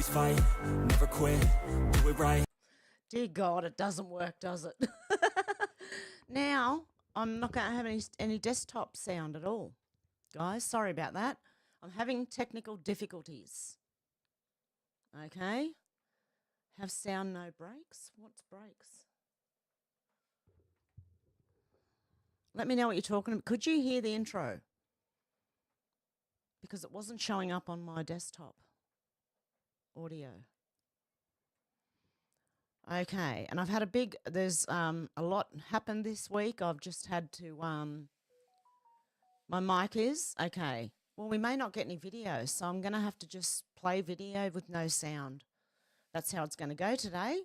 always fight, never quit, do it right. Dear God, it doesn't work, does it? Now, I'm not going to have any desktop sound at all. Guys, sorry about that. I'm having technical difficulties. Okay. Have sound, no breaks. What's breaks? Let me know what you're talking about. Could you hear the intro? Because it wasn't showing up on my desktop audio. Okay, and I've had there's a lot happened this week. I've just had to, my mic is, okay. Well, we may not get any video, so I'm going to have to just play video with no sound. That's how it's going to go today.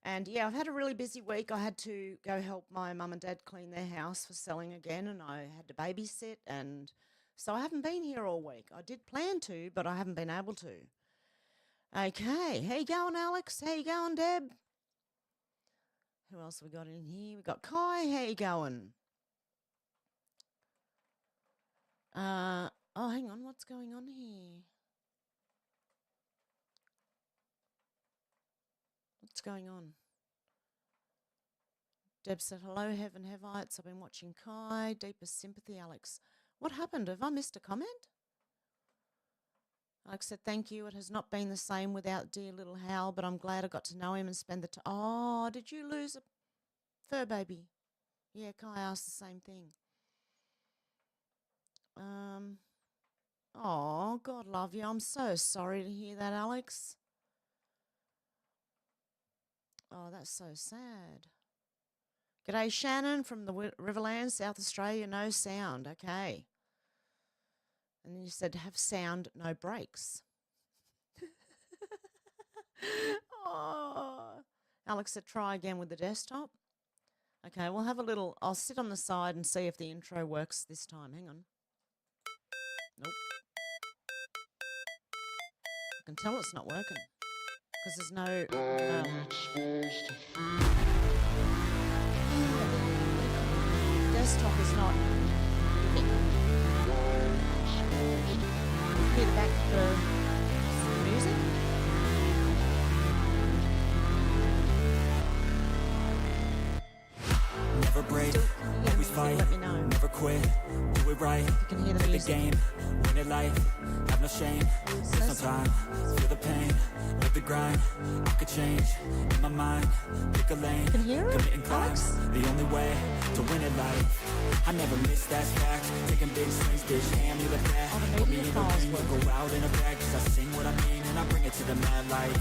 And yeah, I've had a really busy week. I had to go help my mum and dad clean their house for selling again, and I had to babysit, and so I haven't been here all week. I did plan to, but I haven't been able to. Okay, how you going, Alex? How you going, Deb? Who else have we got in here? We got Kai. How you going? Oh, hang on. What's going on here? What's going on? Deb said, hello, Hev and Hevites. I've been watching Kai. Deepest sympathy, Alex. What happened? Have I missed a comment? Alex said, thank you. It has not been the same without dear little Hal, but I'm glad I got to know him and spend the time. Oh, did you lose a fur baby? Yeah, Kai asked the same thing. Oh, God love you. I'm so sorry to hear that, Alex. Oh, that's so sad. G'day, Shannon from the Riverlands, South Australia. No sound. Okay. And then you said have sound, no breaks. Oh. Alex said try again with the desktop. Okay, we'll have a little, I'll sit on the side and see if the intro works this time. Hang on. Nope. I can tell it's not working because there's no... desktop is not... Hear the back of the music. Never break, always fight, let me know. Never quit, do it right. You can hear the music. The game, win it life, have no shame. There's no time, feel the pain, live the grind. I could change, in my mind, pick a lane. You can hear it, commit and climb, Alex? the only way to win it life. I never miss, that's fact. Taking big swings, bitch, hand me the bat. Put me in the ring, we'll go out in a bag. Cause I sing what I mean and I bring it to the mad light.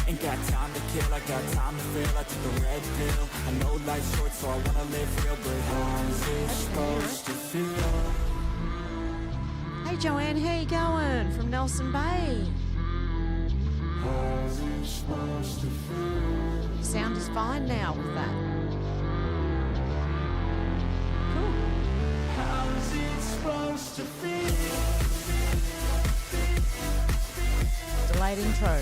Ain't got time to kill, I got time to feel. I took the red pill, I know life's short so I wanna live real. But how's it supposed to feel? Hey Joanne, how you going? From Nelson Bay. How's it supposed to feel? Sound is fine now with that. How's it supposed to feel? Delayed intro.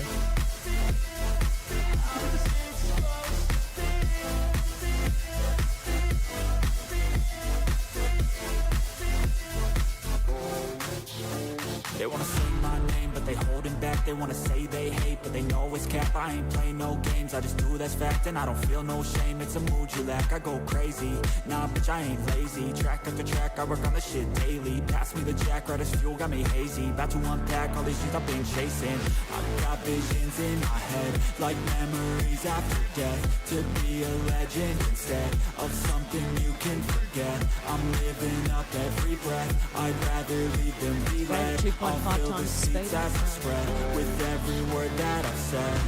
They wanna sing my name, but they holding back. They wanna say they hate, but they know it's cap. I ain't playing no games, I just do that's fact. And I don't feel no shame, it's a mood you lack. I go crazy, nah bitch I ain't lazy. Track after track, I work on this shit daily. Pass me the jack, right as fuel, got me hazy. About to unpack all these things I've been chasing. I've got visions in my head, like memories after death. To be a legend instead of something you can forget. I'm living up every breath, I'd rather leave than be led. I'll fill the seats as I spread with every word that I've said.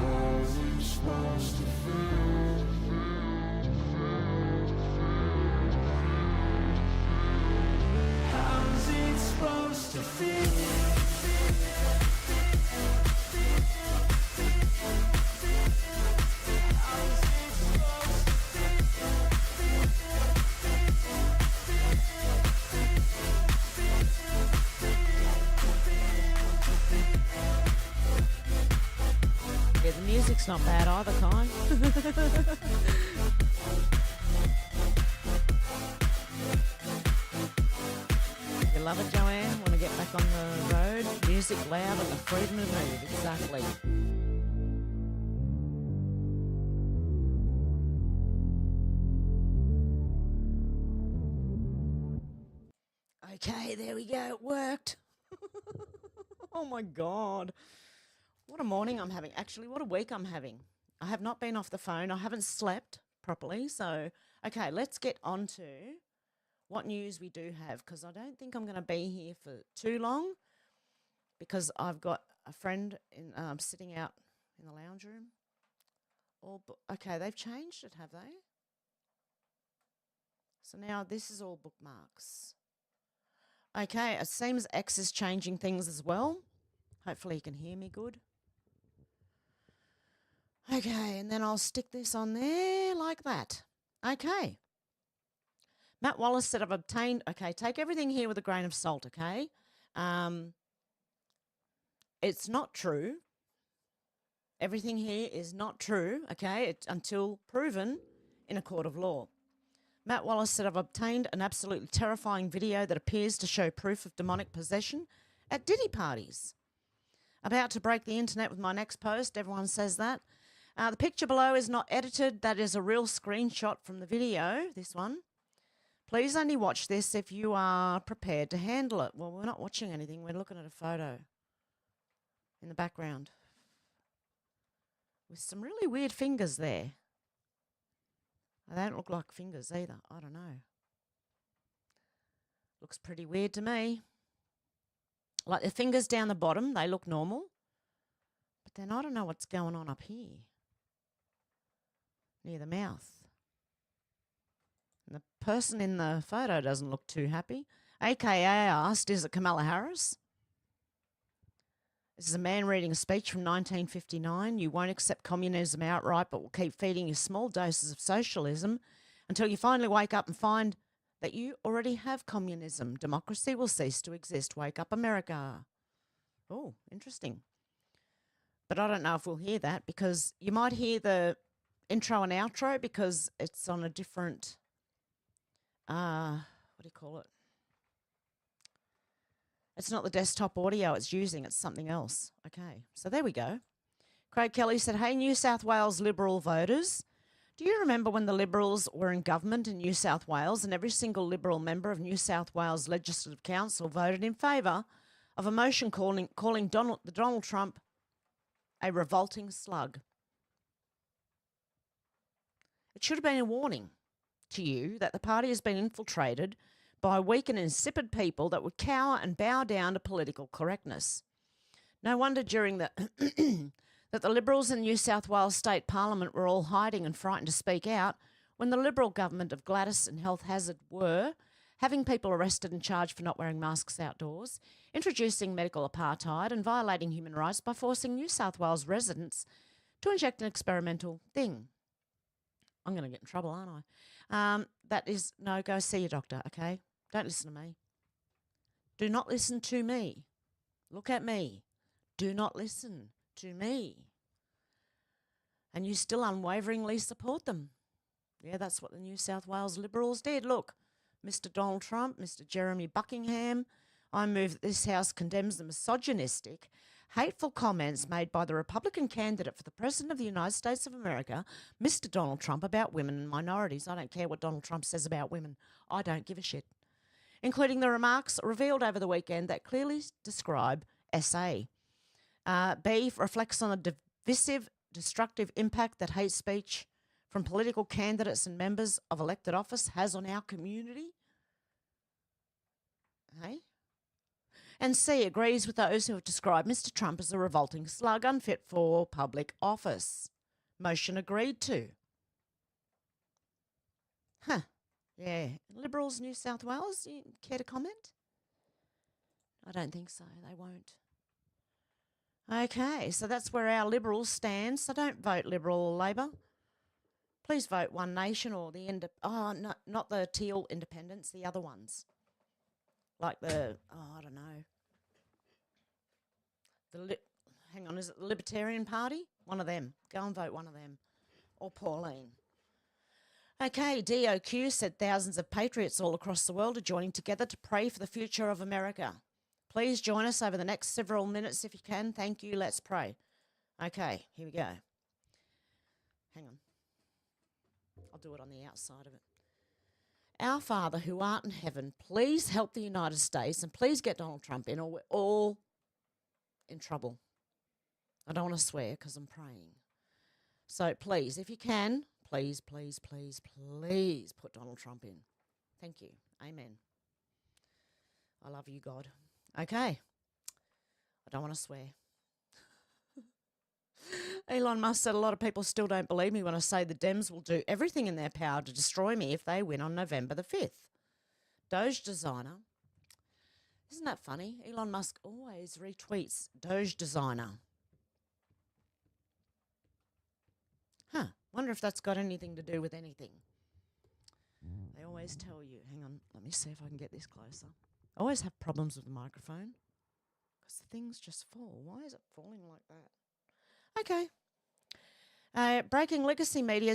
How's it supposed to feel? How's it supposed to feel? Yeah, the music's not bad either, Kai. love it, Joanne? Want to get back on the road? Music loud and the freedom to move. Exactly. Okay, there we go. It worked. Oh, my God. What a morning I'm having. Actually, what a week I'm having. I have not been off the phone. I haven't slept properly. So, okay, let's get on to what news we do have, because I don't think I'm going to be here for too long, because I've got a friend in sitting out in the lounge room. Okay, they've changed it, have they? So now this is all bookmarks. Okay, it seems X is changing things as well. Hopefully you can hear me good. Okay, and then I'll stick this on there like that. Okay. Matt Wallace said, I've obtained, okay, take everything here with a grain of salt, okay? It's not true. Everything here is not true, okay, until proven in a court of law. Matt Wallace said, I've obtained an absolutely terrifying video that appears to show proof of demonic possession at Diddy parties. About to break the internet with my next post, everyone says that. The picture below is not edited. That is a real screenshot from the video, this one. Please only watch this if you are prepared to handle it. Well, we're not watching anything. We're looking at a photo in the background with some really weird fingers there. They don't look like fingers either. I don't know. Looks pretty weird to me. Like the fingers down the bottom, they look normal. But then I don't know what's going on up here near the mouth. And the person in the photo doesn't look too happy. AKA asked, is it Kamala Harris? This is a man reading a speech from 1959. You won't accept communism outright, but will keep feeding you small doses of socialism until you finally wake up and find that you already have communism. Democracy will cease to exist. Wake up, America. Oh, interesting. But I don't know if we'll hear that, because you might hear the intro and outro because it's on a different, what do you call it? It's not the desktop audio it's using, it's something else. Okay, so there we go. Craig Kelly said, hey, New South Wales Liberal voters, do you remember when the Liberals were in government in New South Wales and every single Liberal member of New South Wales Legislative Council voted in favour of a motion calling Donald Trump a revolting slug? It should have been a warning to you that the party has been infiltrated by weak and insipid people that would cower and bow down to political correctness. No wonder during the that the Liberals in New South Wales State Parliament were all hiding and frightened to speak out when the Liberal government of Gladys and Health Hazard were having people arrested and charged for not wearing masks outdoors, introducing medical apartheid and violating human rights by forcing New South Wales residents to inject an experimental thing. I'm going to get in trouble, aren't I? That is, no, go see your doctor, okay? Don't listen to me. Do not listen to me. Look at me. Do not listen to me. And you still unwaveringly support them. Yeah, that's what the New South Wales Liberals did. Look, Mr. Donald Trump, Mr. Jeremy Buckingham, I move that this House condemns the misogynistic, hateful comments made by the Republican candidate for the President of the United States of America, Mr. Donald Trump, about women and minorities. I don't care what Donald Trump says about women. I don't give a shit. Including the remarks revealed over the weekend that clearly describe SA. B, reflects on the divisive, destructive impact that hate speech from political candidates and members of elected office has on our community. Hey? And C, agrees with those who have described Mr. Trump as a revolting slug unfit for public office. Motion agreed to. Huh. Yeah. Liberals, New South Wales, you care to comment? I don't think so. They won't. Okay, so that's where our Liberals stand. So don't vote Liberal or Labor. Please vote One Nation or the not the teal independents, the other ones. Like the, I don't know. Hang on, is it the Libertarian Party? One of them. Go and vote one of them. Or Pauline. Okay, DOQ said thousands of patriots all across the world are joining together to pray for the future of America. Please join us over the next several minutes if you can. Thank you. Let's pray. Okay, here we go. Hang on. I'll do it on the outside of it. Our Father who art in heaven, please help the United States and please get Donald Trump in or we're all in trouble. I don't want to swear because I'm praying. So please, if you can, please, please, please, please put Donald Trump in. Thank you. Amen. I love you, God. Okay. I don't want to swear. Elon Musk said a lot of people still don't believe me when I say the Dems will do everything in their power to destroy me if they win on November the 5th. Doge designer. Isn't that funny? Elon Musk always retweets Doge designer. Huh. Wonder if that's got anything to do with anything. They always tell you. Hang on. Let me see if I can get this closer. I always have problems with the microphone because the things just fall. Why is it falling like that? Okay. Breaking Legacy Media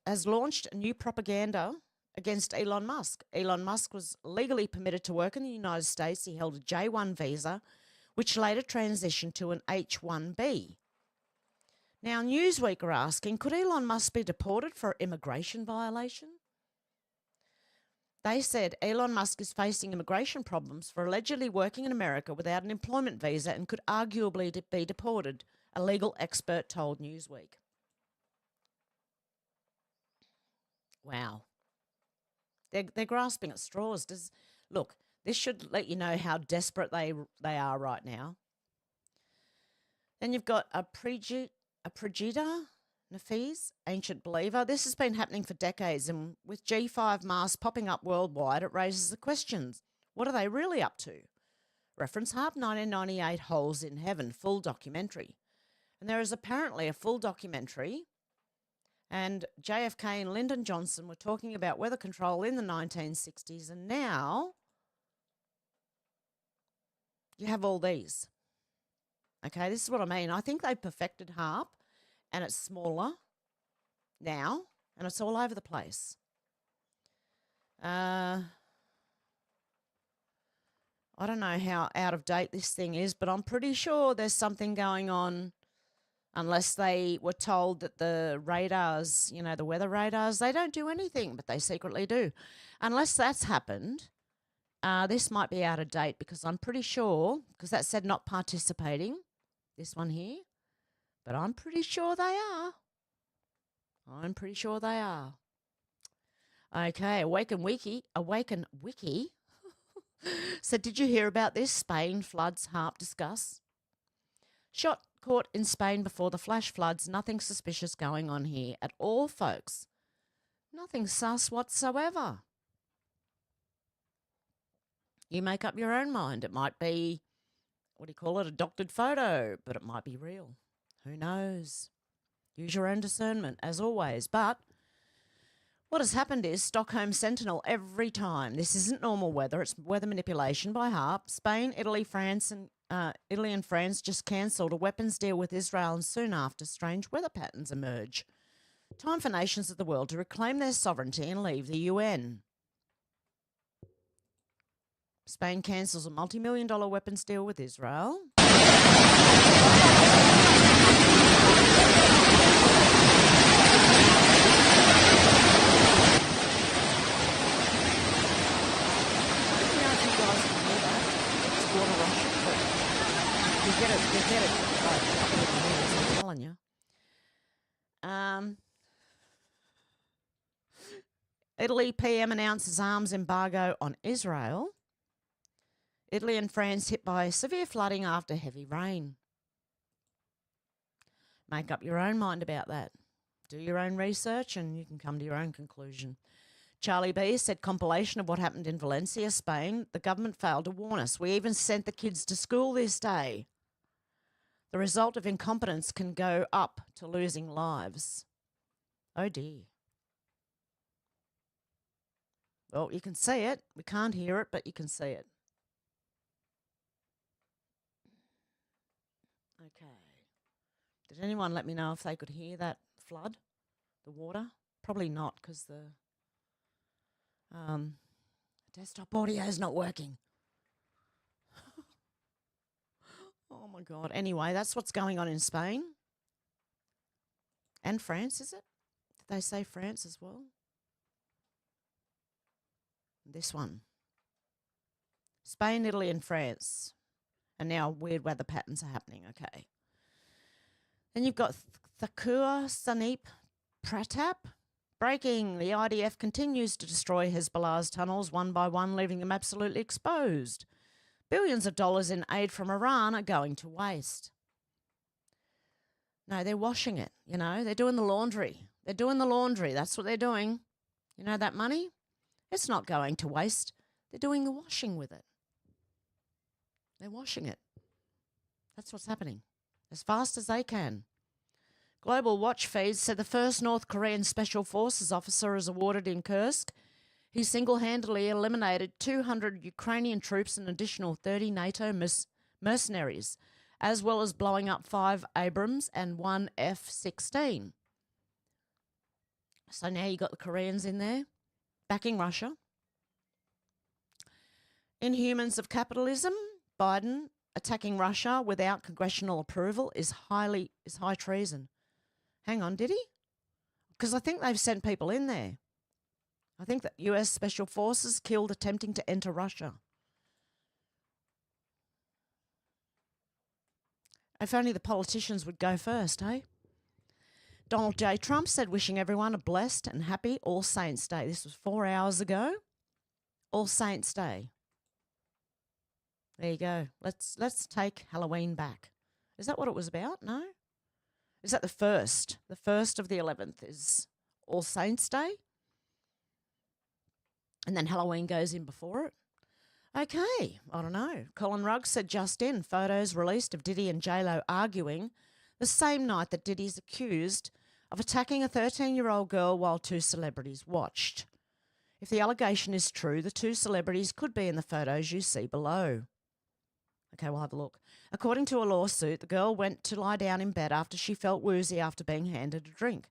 has launched a new propaganda against Elon Musk. Elon Musk was legally permitted to work in the United States. He held a J1 visa, which later transitioned to an H1B. Now, Newsweek are asking, could Elon Musk be deported for immigration violation? They said Elon Musk is facing immigration problems for allegedly working in America without an employment visa and could arguably be deported, a legal expert told Newsweek. Wow. They're grasping at straws. Look, this should let you know how desperate they are right now. Then you've got a Prijita Nafis, ancient believer. This has been happening for decades, and with G5 masks popping up worldwide, it raises the questions. What are they really up to? Reference Harp 1998 Holes in Heaven, full documentary. And there is apparently a full documentary, and JFK and Lyndon Johnson were talking about weather control in the 1960s, and now you have all these. Okay, this is what I mean. I think they've perfected HARP, and it's smaller now, and it's all over the place. I don't know how out of date this thing is, but I'm pretty sure there's something going on, unless they were told that the radars, the weather radars, they don't do anything, but they secretly do. Unless that's happened, this might be out of date because I'm pretty sure, because that said not participating, this one here, but I'm pretty sure they are. I'm pretty sure they are. Okay, Awaken Wiki said, did you hear about this? Spain floods, HARP discuss. Shot caught in Spain before the flash floods. Nothing suspicious going on here at all, folks. Nothing sus whatsoever. You make up your own mind. It might be, a doctored photo, but it might be real. Who knows? Use your own discernment, as always. But what has happened is Stockholm Sentinel every time. This isn't normal weather. It's weather manipulation by HARP. Spain, Italy, and France just cancelled a weapons deal with Israel, and soon after, strange weather patterns emerge. Time for nations of the world to reclaim their sovereignty and leave the UN. Spain cancels a multi-million-dollar weapons deal with Israel. You get it. I'm telling you. Italy PM announces arms embargo on Israel. Italy and France hit by severe flooding after heavy rain. Make up your own mind about that. Do your own research and you can come to your own conclusion. Charlie B said, compilation of what happened in Valencia, Spain. The government failed to warn us. We even sent the kids to school this day. The result of incompetence can go up to losing lives. Oh dear. Well, you can see it. We can't hear it, but you can see it. Okay. Did anyone let me know if they could hear that flood, the water? Probably not, because the Desktop audio is not working. Oh, my God. Anyway, that's what's going on in Spain. And France, is it? Did they say France as well? This one. Spain, Italy, and France. And now weird weather patterns are happening. Okay. Then you've got Thakur Sanip Pratap. Breaking. The IDF continues to destroy Hezbollah's tunnels one by one, leaving them absolutely exposed. Billions of dollars in aid from Iran are going to waste. No, they're washing it, you know. They're doing the laundry. They're doing the laundry. That's what they're doing. You know that money? It's not going to waste. They're doing the washing with it. They're washing it. That's what's happening. As fast as they can. Global Watch feeds said the first North Korean Special Forces officer is awarded in Kursk. He single-handedly eliminated 200 Ukrainian troops and an additional 30 NATO mercenaries, as well as blowing up 5 Abrams and 1 F-16. So now you got the Koreans in there, backing Russia. Inhumans of capitalism, Biden attacking Russia without congressional approval is high treason. Hang on, did he? Because I think they've sent people in there. I think that US Special Forces killed attempting to enter Russia. If only the politicians would go first, eh? Donald J. Trump said wishing everyone a blessed and happy All Saints Day. This was 4 hours ago. All Saints Day. There you go. Let's take Halloween back. Is that what it was about? No? Is that the first? The first of the 11th is All Saints Day? And then Halloween goes in before it? Okay, I don't know. Colin Ruggs said just in, photos released of Diddy and J-Lo arguing the same night that Diddy's accused of attacking a 13-year-old girl while 2 celebrities watched. If the allegation is true, the 2 celebrities could be in the photos you see below. Okay, we'll have a look. According to a lawsuit, the girl went to lie down in bed after she felt woozy after being handed a drink.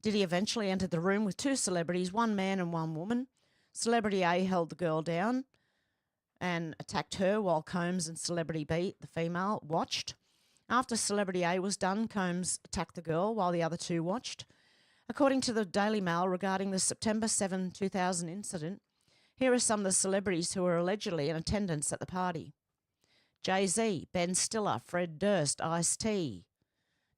Diddy eventually entered the room with 2 celebrities, 1 man and 1 woman. Celebrity A held the girl down and attacked her while Combs and Celebrity B, the female, watched. After Celebrity A was done, Combs attacked the girl while the other 2 watched. According to the Daily Mail regarding the September 7, 2000 incident, here are some of the celebrities who were allegedly in attendance at the party. Jay-Z, Ben Stiller, Fred Durst, Ice-T,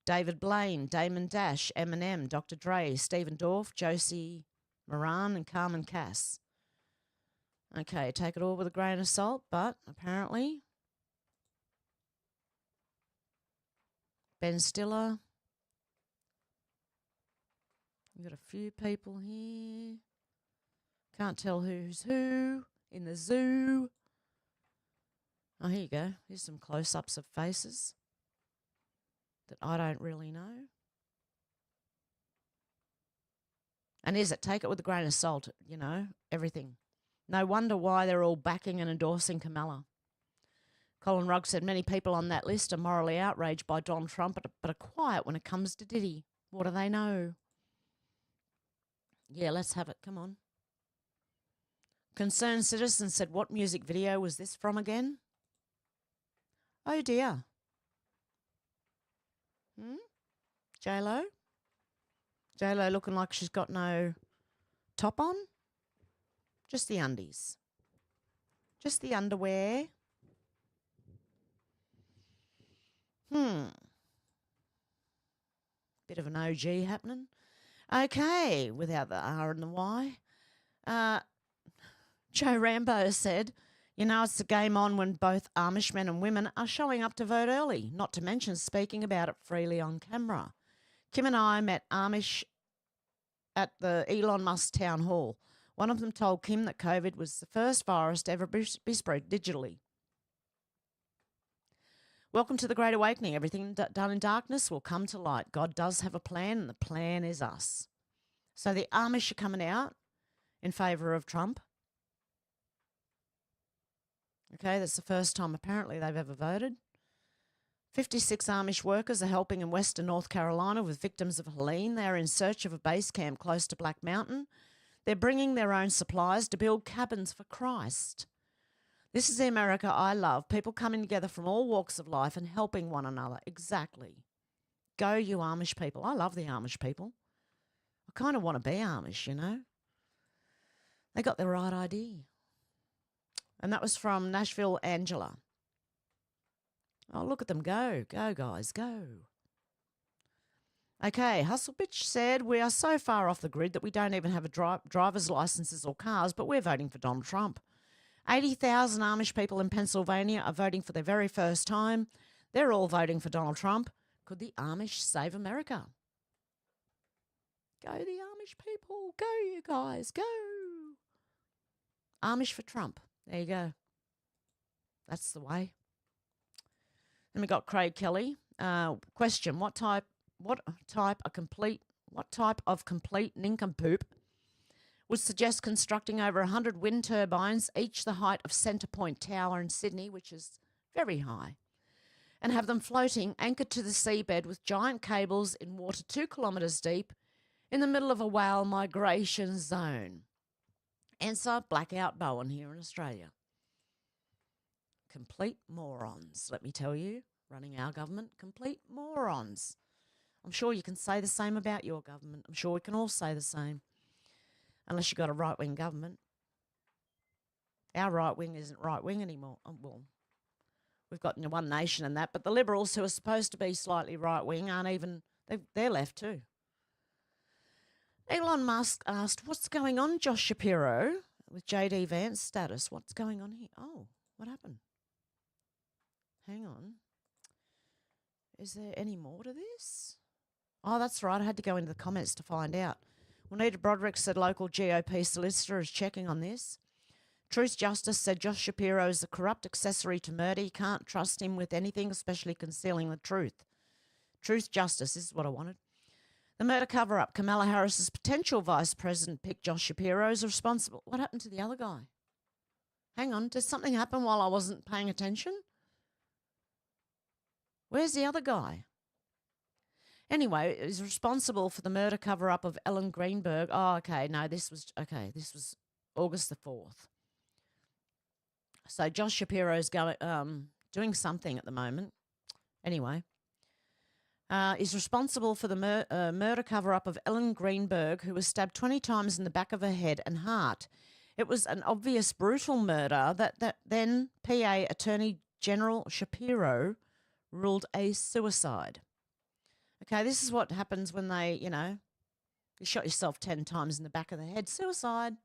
David Blaine, Damon Dash, Eminem, Dr. Dre, Stephen Dorff, Josie Moran and Carmen Cass. Okay, take it all with a grain of salt, but apparently Ben Stiller. We've got a few people here. Can't tell who's who in the zoo. Oh, here you go. Here's some close-ups of faces that I don't really know. And is it? Take it with a grain of salt, you know, everything. No wonder why they're all backing and endorsing Kamala. Colin Rugg said many people on that list are morally outraged by Donald Trump, but are quiet when it comes to Diddy. What do they know? Yeah, let's have it. Come on. Concerned citizen said, what music video was this from again? Oh, dear. J-Lo? J-Lo looking like she's got no top on? Just the undies. Just the underwear. Bit of an OG happening. Okay, without the R and the Y. Joe Rambo said, you know, it's the game on when both Amish men and women are showing up to vote early, not to mention speaking about it freely on camera. Kim and I met Amish at the Elon Musk town hall. One of them told Kim that COVID was the first virus to ever be spread digitally. Welcome to the Great Awakening. Everything done in darkness will come to light. God does have a plan, and the plan is us. So the Amish are coming out in favour of Trump. Okay, that's the first time apparently they've ever voted. 56 Amish workers are helping in western North Carolina with victims of Helene. They are in search of a base camp close to Black Mountain. They're bringing their own supplies to build cabins for Christ. This is the America I love, people coming together from all walks of life and helping one another. Exactly. Go, you Amish people. I love the Amish people. I kind of want to be Amish, you know. They got the right idea. And that was from Nashville, Angela. Oh, look at them go. Go, guys, go. Okay, Hustle Bitch said, we are so far off the grid that we don't even have driver's licenses or cars, but we're voting for Donald Trump. 80,000 Amish people in Pennsylvania are voting for their very first time. They're all voting for Donald Trump. Could the Amish save America? Go the Amish people. Go, you guys. Go. Amish for Trump. There you go. That's the way. Then we got Craig Kelly. Question: What type of complete nincompoop would suggest constructing over 100 wind turbines, each the height of Centre Point Tower in Sydney, which is very high, and have them floating, anchored to the seabed with giant cables in water 2 kilometres deep in the middle of a whale migration zone? Answer: Blackout Bowen here in Australia. Complete morons, let me tell you, running our government. Complete morons. I'm sure you can say the same about your government. I'm sure we can all say the same. Unless you've got a right-wing government. Our right-wing isn't right-wing anymore. Well, we've got One Nation and that, but the Liberals, who are supposed to be slightly right-wing, aren't even, they're left too. Elon Musk asked, what's going on, Josh Shapiro, with JD Vance status? What's going on here? Oh, what happened? Hang on. Is there any more to this? Oh, that's right. I had to go into the comments to find out. Juanita Broderick said local GOP solicitor is checking on this. Truth Justice said Josh Shapiro is a corrupt accessory to murder. You can't trust him with anything, especially concealing the truth. Truth Justice, this is what I wanted. The murder cover-up. Kamala Harris's potential vice president pick, Josh Shapiro, is responsible. What happened to the other guy? Hang on. Did something happen while I wasn't paying attention? Where's the other guy? Anyway, is responsible for the murder cover-up of Ellen Greenberg. Oh, okay. No, this was August the 4th. So Josh Shapiro's doing something at the moment. Anyway, is responsible for the murder cover-up of Ellen Greenberg, who was stabbed 20 times in the back of her head and heart. It was an obvious brutal murder that then PA Attorney General Shapiro ruled a suicide. Okay, this is what happens when they, you shot yourself 10 times in the back of the head. Suicide.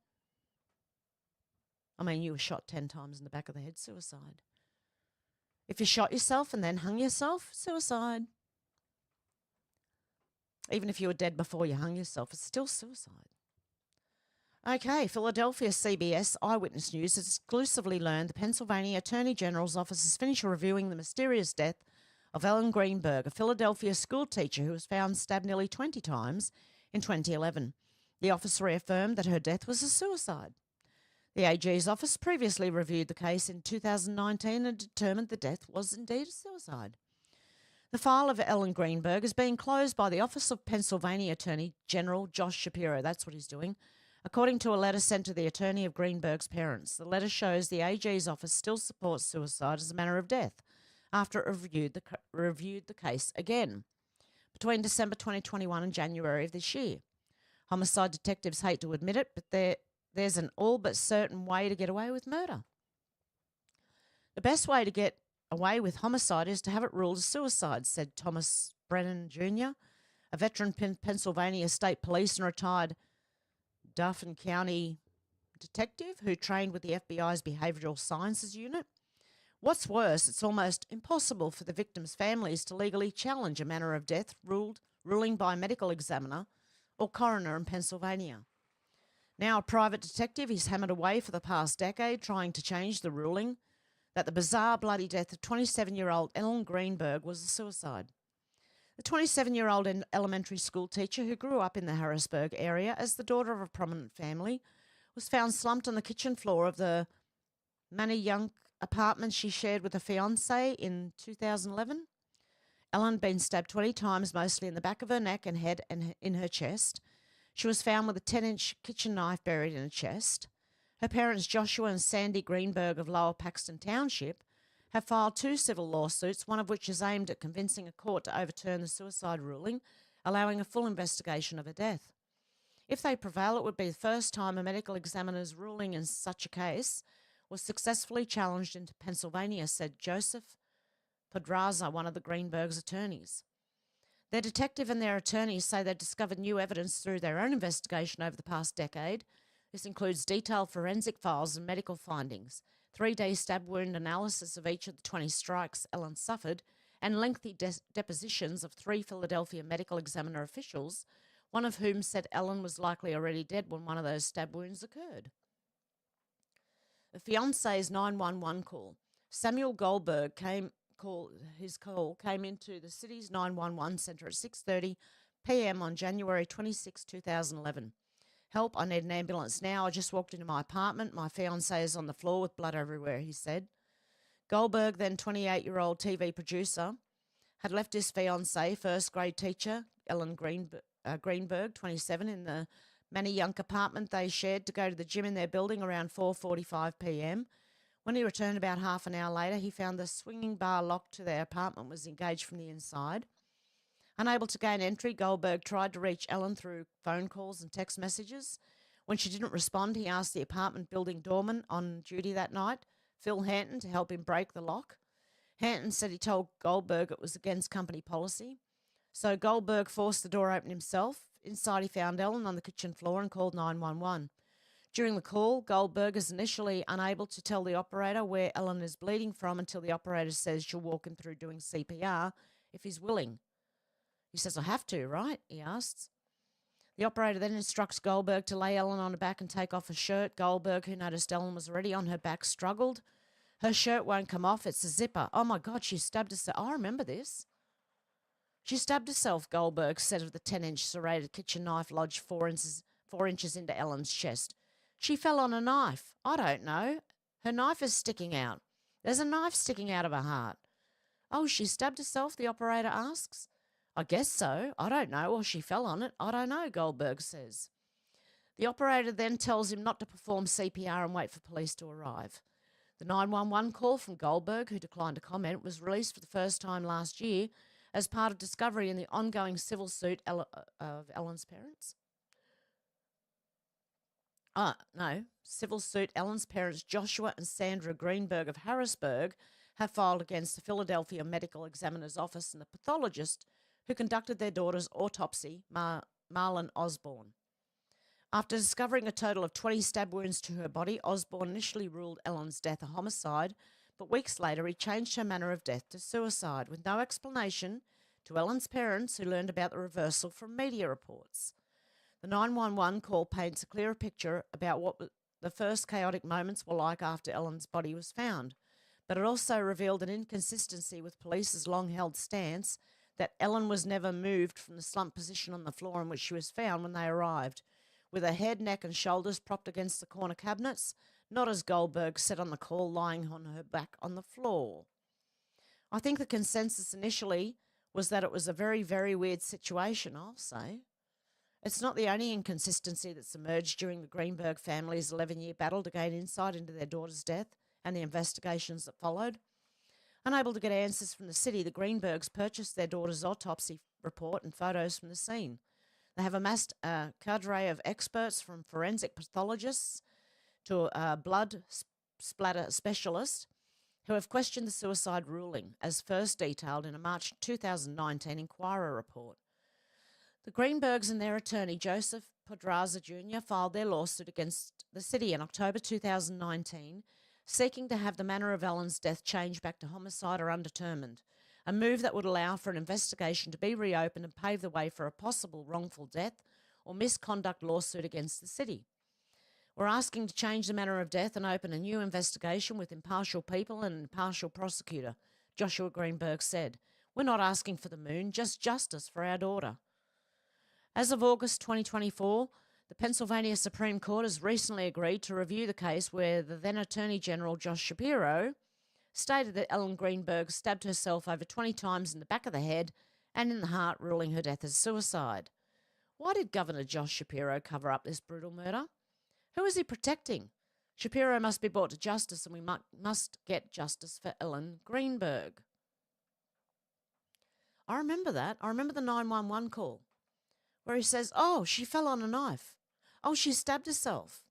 I mean, you were shot 10 times in the back of the head. Suicide. If you shot yourself and then hung yourself, suicide. Even if you were dead before you hung yourself, it's still suicide. Okay, Philadelphia CBS Eyewitness News has exclusively learned the Pennsylvania Attorney General's office has finished reviewing the mysterious death of Ellen Greenberg, a Philadelphia school teacher who was found stabbed nearly 20 times in 2011. The office reaffirmed that her death was a suicide. The AG's office previously reviewed the case in 2019 and determined the death was indeed a suicide. The file of Ellen Greenberg is being closed by the Office of Pennsylvania Attorney General Josh Shapiro. That's what he's doing. According to a letter sent to the attorney of Greenberg's parents, the letter shows the AG's office still supports suicide as a manner of death after it reviewed the case again between December 2021 and January of this year. Homicide detectives hate to admit it, but there's an all but certain way to get away with murder. The best way to get away with homicide is to have it ruled a suicide, said Thomas Brennan Jr., a veteran Pennsylvania State Police and retired Dauphin County detective who trained with the FBI's Behavioral Sciences Unit. What's worse, it's almost impossible for the victims' families to legally challenge a manner of death ruling by a medical examiner or coroner in Pennsylvania. Now a private detective is hammered away for the past decade trying to change the ruling that the bizarre bloody death of 27-year-old Ellen Greenberg was a suicide. The 27-year-old elementary school teacher who grew up in the Harrisburg area as the daughter of a prominent family was found slumped on the kitchen floor of the Manayunk apartment she shared with a fiancé in 2011. Ellen had been stabbed 20 times, mostly in the back of her neck and head and in her chest. She was found with a 10-inch kitchen knife buried in her chest. Her parents, Joshua and Sandy Greenberg of Lower Paxton Township, have filed 2 civil lawsuits, one of which is aimed at convincing a court to overturn the suicide ruling, allowing a full investigation of her death. If they prevail, it would be the first time a medical examiner's ruling in such a case was successfully challenged into Pennsylvania, said Joseph Podraza, one of the Greenbergs' attorneys. Their detective and their attorneys say they discovered new evidence through their own investigation over the past decade. This includes detailed forensic files and medical findings, 3-day stab wound analysis of each of the 20 strikes Ellen suffered, and lengthy depositions of 3 Philadelphia medical examiner officials, one of whom said Ellen was likely already dead when one of those stab wounds occurred. The fiancé's 911 call. Samuel Goldberg came into the city's 911 centre at 6:30 p.m. on January 26, 2011. Help, I need an ambulance now. I just walked into my apartment. My fiancé is on the floor with blood everywhere, he said. Goldberg, then 28-year-old TV producer, had left his fiancée, first-grade teacher Ellen Greenberg, 27, in the Manayunk apartment they shared to go to the gym in their building around 4:45 p.m. When he returned about half an hour later, he found the swinging bar locked to their apartment was engaged from the inside. Unable to gain entry, Goldberg tried to reach Ellen through phone calls and text messages. When she didn't respond, he asked the apartment building doorman on duty that night, Phil Hanton, to help him break the lock. Hanton said he told Goldberg it was against company policy. So Goldberg forced the door open himself. Inside, he found Ellen on the kitchen floor and called 911. During the call, Goldberg is initially unable to tell the operator where Ellen is bleeding from until the operator says she'll walk him through doing CPR if he's willing. He says, I have to, right? He asks. The operator then instructs Goldberg to lay Ellen on her back and take off her shirt. Goldberg, who noticed Ellen was already on her back, struggled. Her shirt won't come off. It's a zipper. Oh, my God, she stabbed herself. I remember this. She stabbed herself, Goldberg said of the 10-inch serrated kitchen knife lodged 4 inches into Ellen's chest. She fell on a knife. I don't know. Her knife is sticking out. There's a knife sticking out of her heart. Oh, she stabbed herself, the operator asks. I guess so. I don't know. Or she fell on it. I don't know, Goldberg says. The operator then tells him not to perform CPR and wait for police to arrive. The 911 call from Goldberg, who declined to comment, was released for the first time last year as part of discovery in the ongoing civil suit of Ellen's parents. Civil suit Ellen's parents, Joshua and Sandra Greenberg of Harrisburg, have filed against the Philadelphia Medical Examiner's Office and the pathologist who conducted their daughter's autopsy, Marlon Osborne. After discovering a total of 20 stab wounds to her body, Osborne initially ruled Ellen's death a homicide, but weeks later he changed her manner of death to suicide, with no explanation to Ellen's parents, who learned about the reversal from media reports. The 911 call paints a clearer picture about what the first chaotic moments were like after Ellen's body was found, but it also revealed an inconsistency with police's long-held stance that Ellen was never moved from the slumped position on the floor in which she was found when they arrived, with her head, neck and shoulders propped against the corner cabinets, not as Goldberg said on the call, lying on her back on the floor. I think the consensus initially was that it was a very, very weird situation, I'll say. It's not the only inconsistency that's emerged during the Greenberg family's 11-year battle to gain insight into their daughter's death and the investigations that followed. Unable to get answers from the city, the Greenbergs purchased their daughter's autopsy report and photos from the scene. They have amassed a cadre of experts, from forensic pathologists to a blood splatter specialist, who have questioned the suicide ruling, as first detailed in a March 2019 Inquirer report. The Greenbergs and their attorney, Joseph Podraza Jr., filed their lawsuit against the city in October 2019, seeking to have the manner of Ellen's death changed back to homicide or undetermined, a move that would allow for an investigation to be reopened and pave the way for a possible wrongful death or misconduct lawsuit against the city. We're asking to change the manner of death and open a new investigation with impartial people and an impartial prosecutor, Joshua Greenberg said. We're not asking for the moon, just justice for our daughter. As of August 2024, the Pennsylvania Supreme Court has recently agreed to review the case where the then Attorney General Josh Shapiro stated that Ellen Greenberg stabbed herself over 20 times in the back of the head and in the heart, ruling her death as suicide. Why did Governor Josh Shapiro cover up this brutal murder? Who is he protecting? Shapiro must be brought to justice, and we must get justice for Ellen Greenberg. I remember that. I remember the 911 call where he says, oh, she fell on a knife. Oh, she stabbed herself.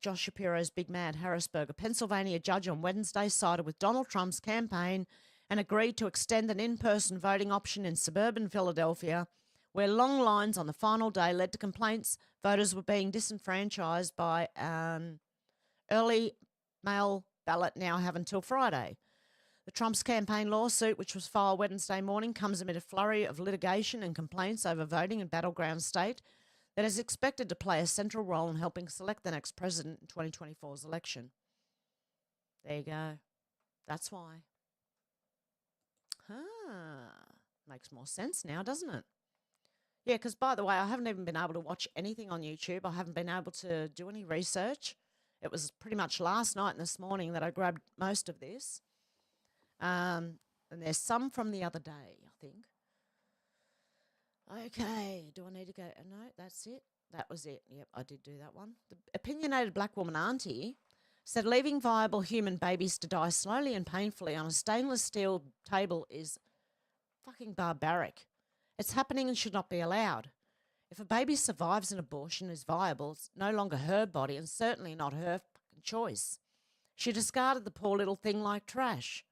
Josh Shapiro's big mad Harrisburg. A Pennsylvania judge on Wednesday sided with Donald Trump's campaign and agreed to extend an in-person voting option in suburban Philadelphia, where long lines on the final day led to complaints voters were being disenfranchised by an early mail ballot now have until Friday. The Trump's campaign lawsuit, which was filed Wednesday morning, comes amid a flurry of litigation and complaints over voting in battleground state that is expected to play a central role in helping select the next president in 2024's election. There you go. That's why. Makes more sense now, doesn't it? Yeah, because by the way, I haven't even been able to watch anything on YouTube. I haven't been able to do any research. It was pretty much last night and this morning that I grabbed most of this. And there's some from the other day, I think. Okay, do I need to go? No, that's it. That was it. Yep, I did do that one. The opinionated black woman auntie said leaving viable human babies to die slowly and painfully on a stainless steel table is fucking barbaric. It's happening and should not be allowed. If a baby survives an abortion and is viable, it's no longer her body and certainly not her fucking choice. She discarded the poor little thing like trash.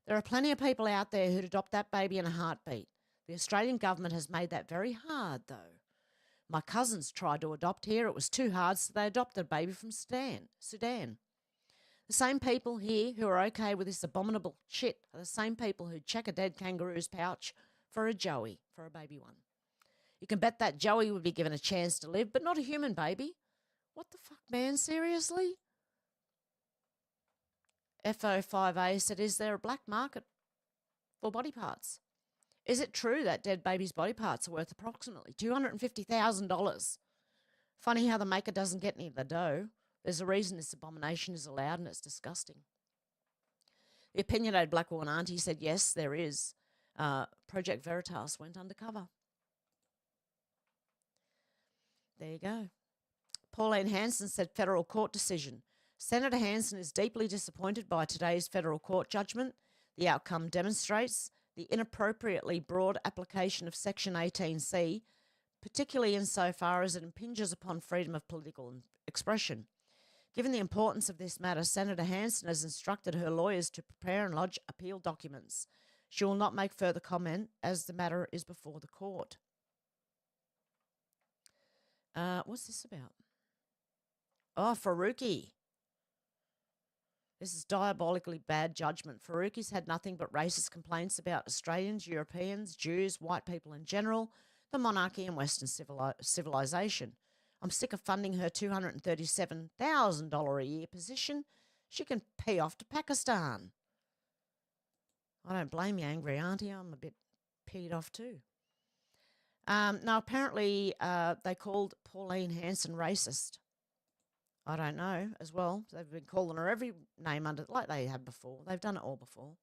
There are plenty of people out there who'd adopt that baby in a heartbeat. The Australian government has made that very hard, though. My cousins tried to adopt here. It was too hard, so they adopted a baby from Sudan. The same people here who are okay with this abominable shit are the same people who check a dead kangaroo's pouch for a joey, for a baby one. You can bet that joey would be given a chance to live, but not a human baby. What the fuck, man? Seriously? FO5A said, is there a black market for body parts? Is it true that dead babies' body parts are worth approximately $250,000? Funny how the maker doesn't get any of the dough. There's a reason this abomination is allowed, and it's disgusting. The opinionated black woman auntie said, yes, there is. Project Veritas went undercover. There you go. Pauline Hanson said federal court decision. Senator Hanson is deeply disappointed by today's federal court judgment. The outcome demonstrates the inappropriately broad application of Section 18C, particularly insofar as it impinges upon freedom of political expression. Given the importance of this matter, Senator Hanson has instructed her lawyers to prepare and lodge appeal documents. She will not make further comment as the matter is before the court. What's this about? Oh, Faruqi. This is diabolically bad judgment. Faruqi's had nothing but racist complaints about Australians, Europeans, Jews, white people in general, the monarchy and Western civilization. I'm sick of funding her $237,000 a year position. She can pay off to Pakistan. I don't blame you, angry auntie. I'm a bit peed off too. Now, apparently they called Pauline Hanson racist. I don't know as well. They've been calling her every name under, like they have before. They've done it all before.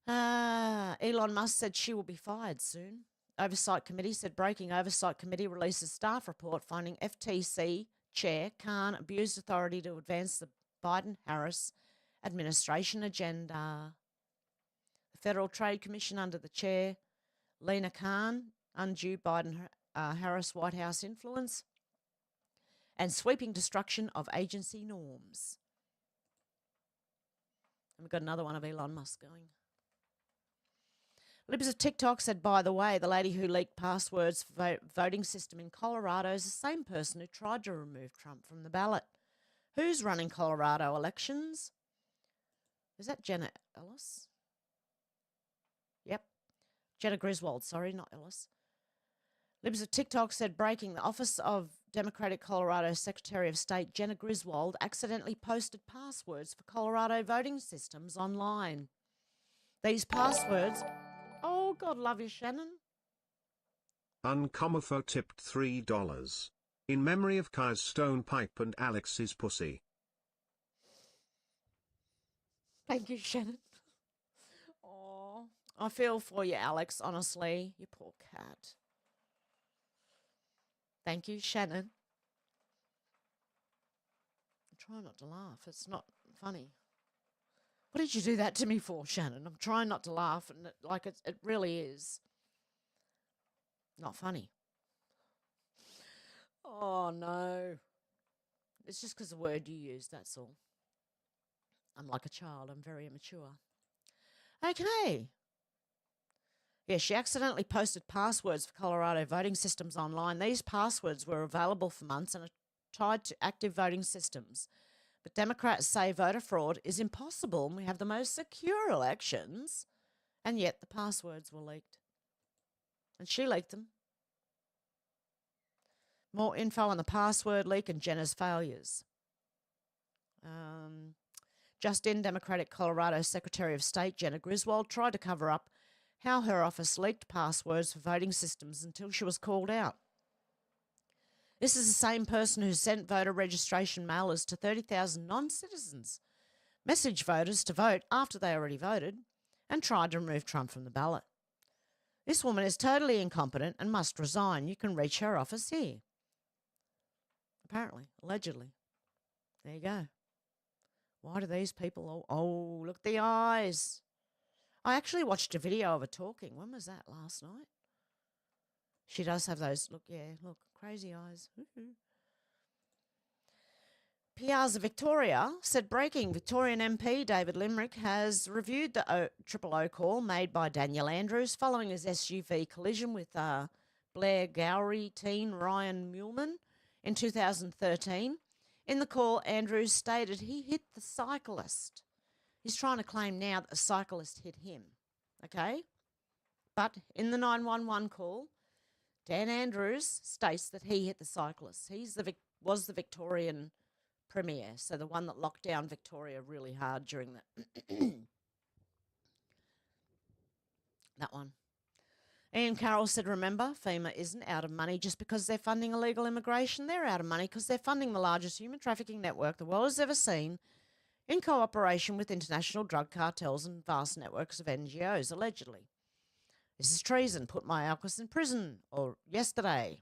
Elon Musk said she will be fired soon. Oversight Committee said breaking Oversight Committee releases staff report finding FTC Chair Khan abused authority to advance the Biden-Harris administration agenda. The Federal Trade Commission under the chair, Lena Khan, undue Biden-Harris White House influence, and sweeping destruction of agency norms. And we've got another one of Elon Musk going. Libs of TikTok said, by the way, the lady who leaked passwords for voting system in Colorado is the same person who tried to remove Trump from the ballot. Who's running Colorado elections? Is that Jenna Ellis? Yep. Jenna Griswold, sorry, not Ellis. Libs of TikTok said breaking, the Office of Democratic Colorado Secretary of State Jenna Griswold accidentally posted passwords for Colorado voting systems online. These passwords... Oh, God love you, Shannon. Uncomofo tipped $3. In memory of Kai's stone pipe and Alex's pussy. Thank you, Shannon. Oh. I feel for you, Alex, honestly. You poor cat. Thank you, Shannon. I'm trying not to laugh. It's not funny. What did you do that to me for, Shannon? I'm trying not to laugh, and it really is not funny. Oh, no. It's just because the word you used, that's all. I'm like a child. I'm very immature. Okay. Yeah, she accidentally posted passwords for Colorado voting systems online. These passwords were available for months and are tied to active voting systems. But Democrats say voter fraud is impossible and we have the most secure elections, and yet the passwords were leaked. And she leaked them. More info on the password leak and Jenner's failures. Just in, Democratic Colorado Secretary of State Jenna Griswold tried to cover up how her office leaked passwords for voting systems until she was called out. This is the same person who sent voter registration mailers to 30,000 non-citizens, messaged voters to vote after they already voted, and tried to remove Trump from the ballot. This woman is totally incompetent and must resign. You can reach her office here. Apparently, allegedly. There you go. Why do these people... Oh, look at the eyes. I actually watched a video of her talking. When was that? Last night? She does have those... Look, crazy eyes. Piazza Victoria said breaking. Victorian MP David Limerick has reviewed the triple O call made by Daniel Andrews following his SUV collision with LBRY teen Ryan Muleman in 2013. In the call, Andrews stated he hit the cyclist. He's trying to claim now that the cyclist hit him, okay? But in the 911 call, Dan Andrews states that he hit the cyclist. Was the Victorian Premier, so the one that locked down Victoria really hard during that one. Ian Carroll said, remember, FEMA isn't out of money just because they're funding illegal immigration. They're out of money because they're funding the largest human trafficking network the world has ever seen in cooperation with international drug cartels and vast networks of NGOs, allegedly. This is treason. Put Mayorkas in prison yesterday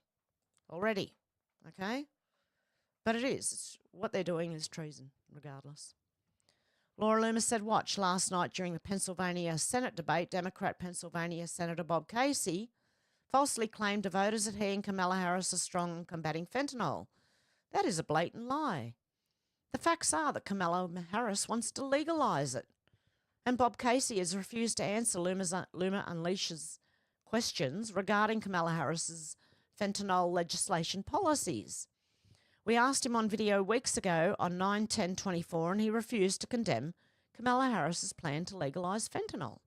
already, okay? But it is. What they're doing is treason, regardless. Laura Loomis said, watch, last night during the Pennsylvania Senate debate, Democrat Pennsylvania Senator Bob Casey falsely claimed to voters that he and Kamala Harris are strong in combating fentanyl. That is a blatant lie. The facts are that Kamala Harris wants to legalise it. And Bob Casey has refused to answer Luma Unleash's questions regarding Kamala Harris's fentanyl legislation policies. We asked him on video weeks ago on 9/10/24 and he refused to condemn Kamala Harris's plan to legalise fentanyl.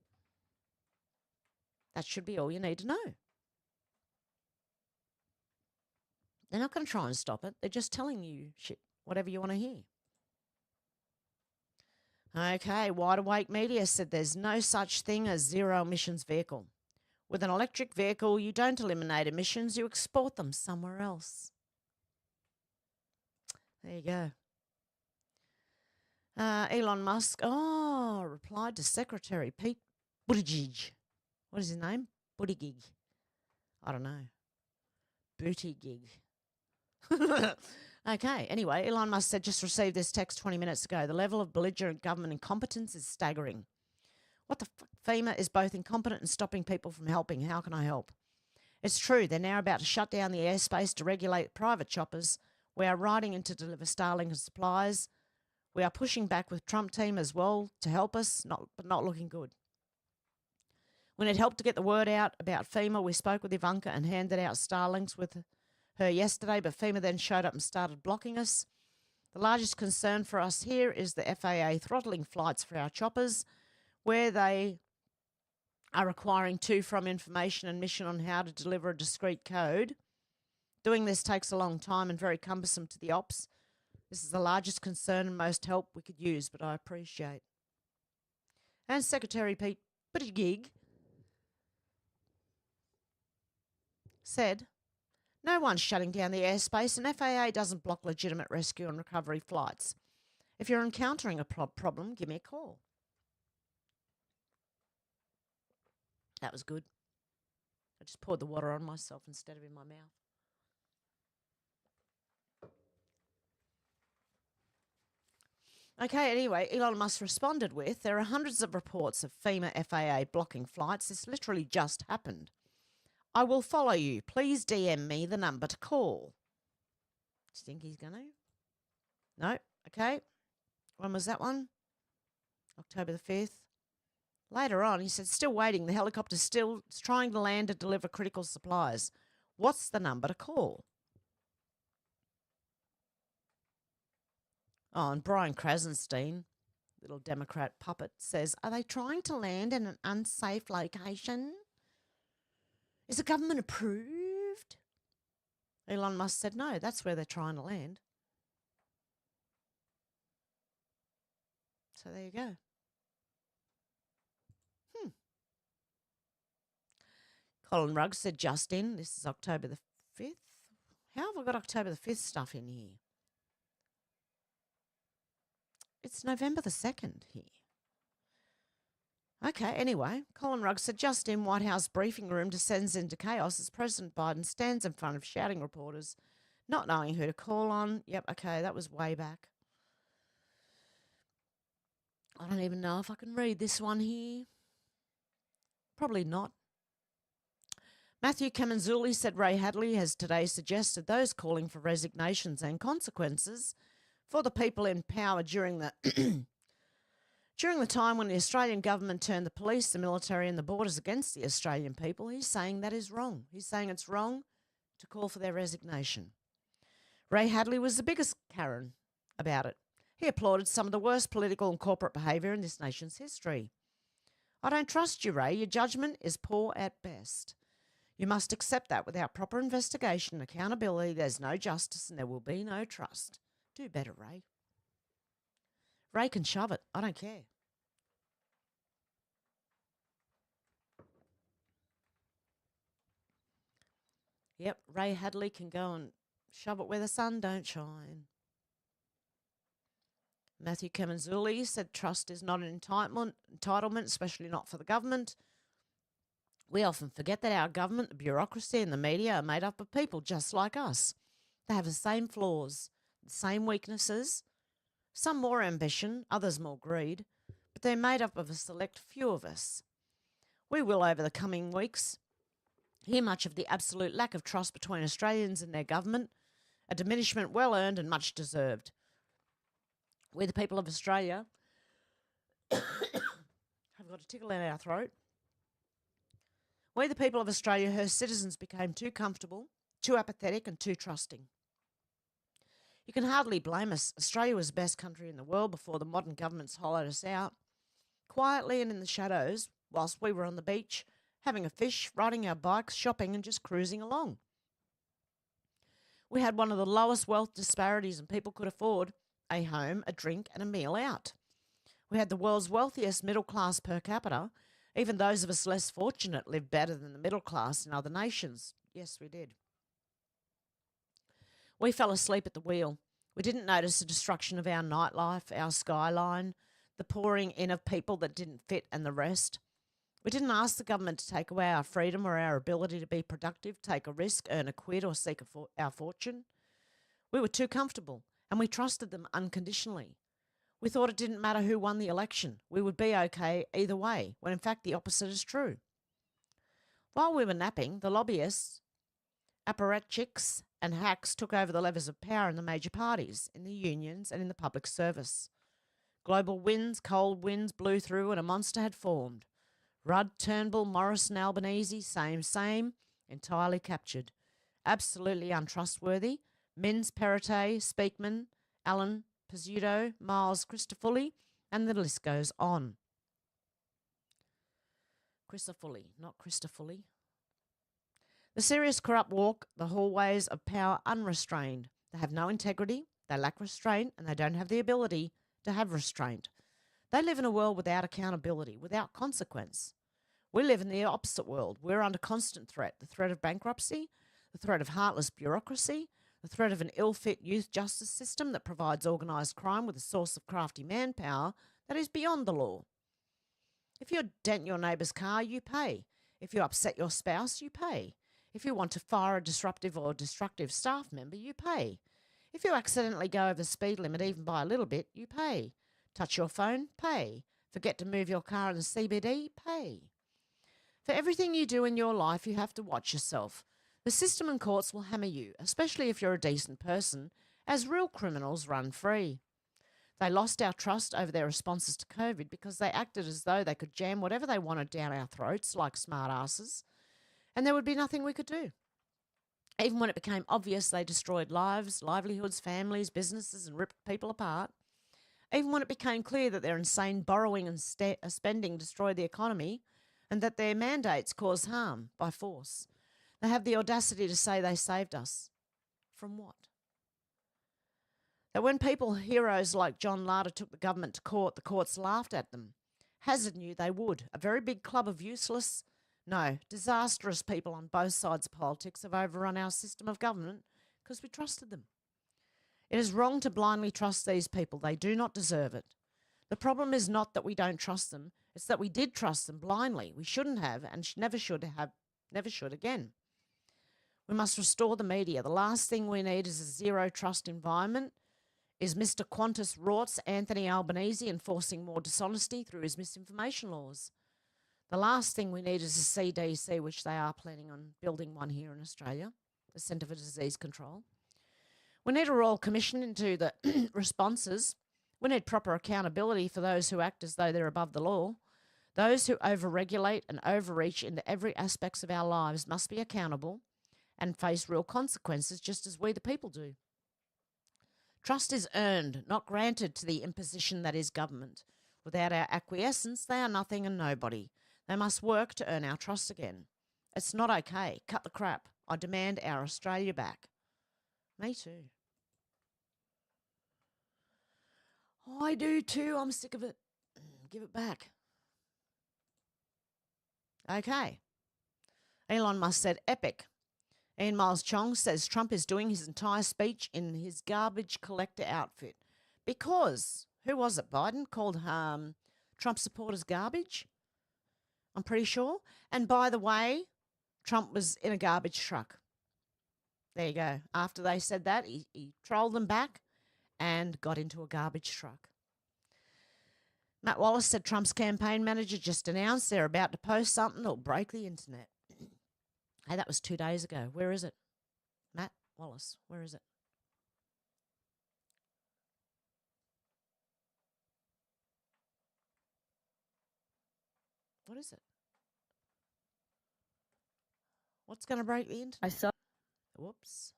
That should be all you need to know. They're not going to try and stop it. They're just telling you shit, whatever you want to hear. Okay, Wide Awake Media said there's no such thing as zero emissions vehicle. With an electric vehicle, you don't eliminate emissions, you export them somewhere else. There you go. Elon Musk, replied to Secretary Pete Buttigieg. What is his name? Buttigieg. I don't know. Buttigieg. Okay, anyway, Elon Musk said, just received this text 20 minutes ago. The level of belligerent government incompetence is staggering. What the fuck? FEMA is both incompetent and stopping people from helping. How can I help? It's true. They're now about to shut down the airspace to regulate private choppers. We are riding in to deliver Starlink supplies. We are pushing back with Trump team as well to help us, but not looking good. When it helped to get the word out about FEMA, we spoke with Ivanka and handed out Starlinks with her yesterday, but FEMA then showed up and started blocking us. The largest concern for us here is the FAA throttling flights for our choppers, where they are requiring to-from information and mission on how to deliver a discrete code. Doing this takes a long time and very cumbersome to the ops. This is the largest concern and most help we could use, but I appreciate. And Secretary Pete Buttigieg said, no one's shutting down the airspace and FAA doesn't block legitimate rescue and recovery flights. If you're encountering a problem, give me a call. That was good. I just poured the water on myself instead of in my mouth. Okay, anyway, Elon Musk responded with, there are hundreds of reports of FAA blocking flights. This literally just happened. I will follow you. Please DM me the number to call. Do you think he's going to? No? Okay. When was that one? October the 5th. Later on, he said, still waiting. The helicopter's still trying to land to deliver critical supplies. What's the number to call? Oh, and Brian Krasenstein, little Democrat puppet, says, are they trying to land in an unsafe location? Is the government approved? Elon Musk said, no, that's where they're trying to land. So there you go. Colin Ruggs said, just in. This is October the 5th. How have I got October the 5th stuff in here? It's November the 2nd here. Okay, anyway, Colin Ruggs said, just in, White House briefing room descends into chaos as President Biden stands in front of shouting reporters, not knowing who to call on. Yep, okay, that was way back. I don't even know if I can read this one here. Probably not. Matthew Kamenzuli said Ray Hadley has today suggested those calling for resignations and consequences for the people in power during the during the time when the Australian government turned the police, the military and the borders against the Australian people. He's saying that is wrong. He's saying it's wrong to call for their resignation. Ray Hadley was the biggest Karen about it. He applauded some of the worst political and corporate behaviour in this nation's history. I don't trust you, Ray. Your judgment is poor at best. You must accept that without proper investigation and accountability, there's no justice and there will be no trust. Do better, Ray. Ray can shove it. I don't care. Yep, Ray Hadley can go and shove it where the sun don't shine. Matthew Kamenzuli said trust is not an entitlement, especially not for the government. We often forget that our government, the bureaucracy and the media are made up of people just like us. They have the same flaws, the same weaknesses, some more ambition, others more greed, but they're made up of a select few of us. We will, over the coming weeks, hear much of the absolute lack of trust between Australians and their government, a diminishment well earned and much deserved. We, the people of Australia, have got a tickle in our throat. We, the people of Australia, her citizens became too comfortable, too apathetic and too trusting. You can hardly blame us. Australia was the best country in the world before the modern governments hollowed us out. Quietly and in the shadows, whilst we were on the beach, having a fish, riding our bikes, shopping and just cruising along. We had one of the lowest wealth disparities and people could afford a home, a drink and a meal out. We had the world's wealthiest middle class per capita. Even those of us less fortunate lived better than the middle class in other nations. Yes, we did. We fell asleep at the wheel. We didn't notice the destruction of our nightlife, our skyline, the pouring in of people that didn't fit and the rest. We didn't ask the government to take away our freedom or our ability to be productive, take a risk, earn a quid or seek our fortune. We were too comfortable and we trusted them unconditionally. We thought it didn't matter who won the election. We would be okay either way, when in fact the opposite is true. While we were napping, the lobbyists, apparatchiks and hacks took over the levers of power in the major parties, in the unions and in the public service. Global winds, cold winds blew through and a monster had formed. Rudd, Turnbull, Morrison, Albanese, same, entirely captured. Absolutely untrustworthy. Minns, Perrottet, Speakman, Allen, Pizzuto, Miles, Christofouli, and the list goes on. Christofouli, not Christofouli. The serious corrupt walk the hallways of power unrestrained. They have no integrity, they lack restraint, and they don't have the ability to have restraint. They live in a world without accountability, without consequence. We live in the opposite world. We're under constant threat. The threat of bankruptcy, the threat of heartless bureaucracy, the threat of an ill-fit youth justice system that provides organised crime with a source of crafty manpower that is beyond the law. If you dent your neighbour's car, you pay. If you upset your spouse, you pay. If you want to fire a disruptive or destructive staff member, you pay. If you accidentally go over the speed limit even by a little bit, you pay. Touch your phone, pay. Forget to move your car in the CBD, pay. For everything you do in your life, you have to watch yourself. The system and courts will hammer you, especially if you're a decent person, as real criminals run free. They lost our trust over their responses to COVID because they acted as though they could jam whatever they wanted down our throats like smart asses, and there would be nothing we could do. Even when it became obvious they destroyed lives, livelihoods, families, businesses, and ripped people apart. Even when it became clear that their insane borrowing and spending destroyed the economy and that their mandates cause harm by force. They have the audacity to say they saved us. From what? That when people, heroes like John Larder, took the government to court, the courts laughed at them. Hazard knew they would. A very big club of useless, no, disastrous people on both sides of politics have overrun our system of government because we trusted them. It is wrong to blindly trust these people. They do not deserve it. The problem is not that we don't trust them. It's that we did trust them blindly. We shouldn't have and never should again. We must restore the media. The last thing we need is a zero trust environment. Is Mr. Qantas Rorts Anthony Albanese enforcing more dishonesty through his misinformation laws? The last thing we need is a CDC, which they are planning on building one here in Australia, the Centre for Disease Control. We need a Royal Commission into the responses. We need proper accountability for those who act as though they're above the law. Those who overregulate and overreach into every aspect of our lives must be accountable and face real consequences, just as we the people do. Trust is earned, not granted to the imposition that is government. Without our acquiescence, they are nothing and nobody. They must work to earn our trust again. It's not okay. Cut the crap. I demand our Australia back. Me too. I do too. I'm sick of it. Give it back. Okay. Elon Musk said epic. Ian Miles Chong says Trump is doing his entire speech in his garbage collector outfit. Because, who was it, Biden called Trump supporters garbage? I'm pretty sure. And by the way, Trump was in a garbage truck. There you go. After they said that, he trolled them back and got into a garbage truck. Matt Wallace said Trump's campaign manager just announced they're about to post something that'll break the internet. Hey, that was 2 days ago. Where is it? Matt Wallace, where is it? What is it? What's going to break the internet? I saw. Whoops.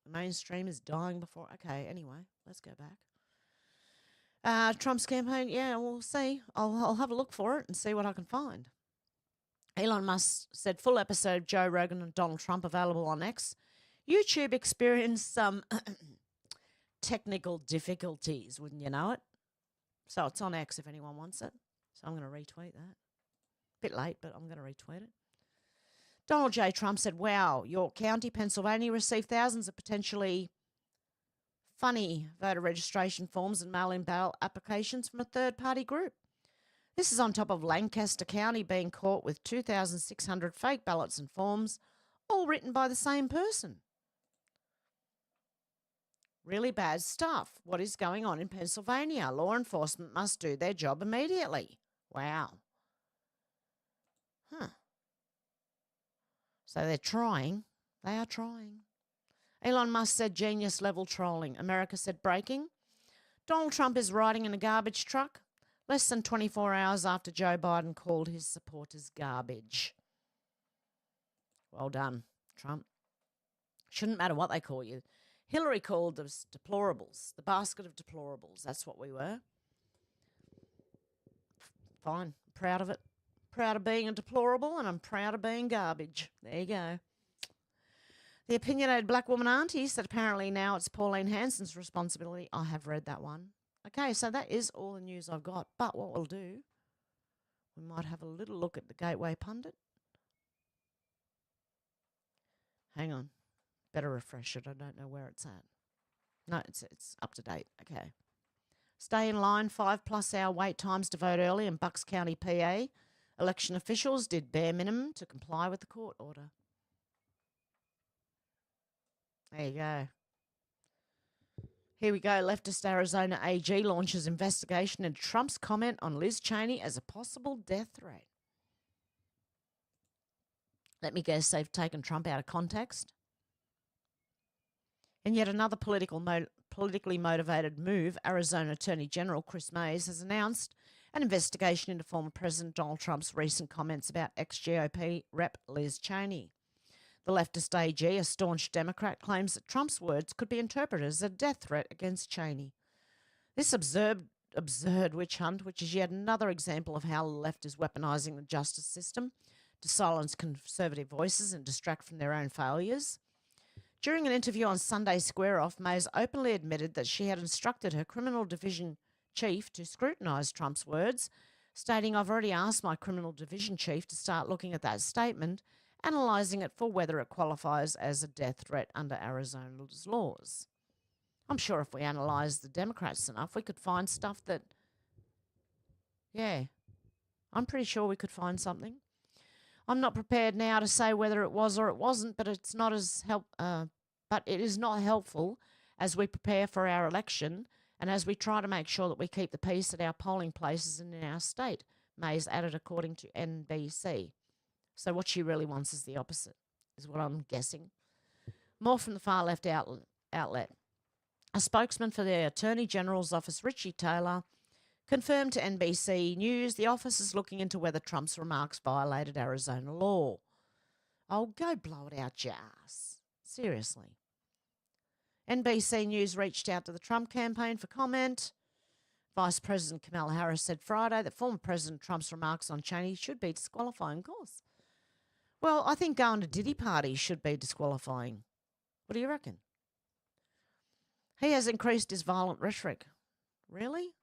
The mainstream is dying before. Okay, anyway, let's go back. Trump's campaign, yeah, we'll see. I'll have a look for it and see what I can find. Elon Musk said full episode of Joe Rogan and Donald Trump available on X. YouTube experienced some technical difficulties, wouldn't you know it? So it's on X if anyone wants it. So I'm going to retweet that. Bit late, but I'm going to retweet it. Donald J. Trump said, wow, York County, Pennsylvania received thousands of potentially funny voter registration forms and mail-in ballot applications from a third-party group. This is on top of Lancaster County being caught with 2,600 fake ballots and forms, all written by the same person. Really bad stuff. What is going on in Pennsylvania? Law enforcement must do their job immediately. Wow. Huh. So they're trying. They are trying. Elon Musk said genius level trolling. America said breaking. Donald Trump is riding in a garbage truck less than 24 hours after Joe Biden called his supporters garbage. Well done, Trump. Shouldn't matter what they call you. Hillary called us deplorables, the basket of deplorables. That's what we were. Fine. Proud of it. Proud of being a deplorable, and I'm proud of being garbage. There you go. The opinionated black woman auntie said apparently now it's Pauline Hanson's responsibility. I have read that one. Okay, so that is all the news I've got. But what we'll do, we might have a little look at the Gateway Pundit. Hang on. Better refresh it. I don't know where it's at. No, it's up to date. Okay. Stay in line, 5+ hour wait times to vote early in Bucks County, PA. Election officials did bare minimum to comply with the court order. There you go. Here we go. Leftist Arizona AG launches investigation into Trump's comment on Liz Cheney as a possible death threat. Let me guess, they've taken Trump out of context. In yet another politically motivated move, Arizona Attorney General Chris Mays has announced an investigation into former President Donald Trump's recent comments about ex-GOP Rep. Liz Cheney. The leftist AG, a staunch Democrat, claims that Trump's words could be interpreted as a death threat against Cheney. This absurd witch hunt, which is yet another example of how the left is weaponizing the justice system to silence conservative voices and distract from their own failures. During an interview on Sunday Square Off, Mays openly admitted that she had instructed her criminal division chief to scrutinise Trump's words, stating, "I've already asked my criminal division chief to start looking at that statement, analysing it for whether it qualifies as a death threat under Arizona's laws." I'm sure if we analysed the Democrats enough, we could find stuff that, I'm pretty sure we could find something. I'm not prepared now to say whether it was or it wasn't, but it is not helpful as we prepare for our election and as we try to make sure that we keep the peace at our polling places and in our state, Mays added, according to NBC. So what she really wants is the opposite, is what I'm guessing. More from the far left outlet. A spokesman for the Attorney General's office, Richie Taylor, confirmed to NBC News the office is looking into whether Trump's remarks violated Arizona law. Oh, go blow it out your ass. Seriously. NBC News reached out to the Trump campaign for comment. Vice President Kamala Harris said Friday that former President Trump's remarks on Cheney should be disqualifying, of course. Well, I think going to Diddy parties should be disqualifying. What do you reckon? He has increased his violent rhetoric. Really?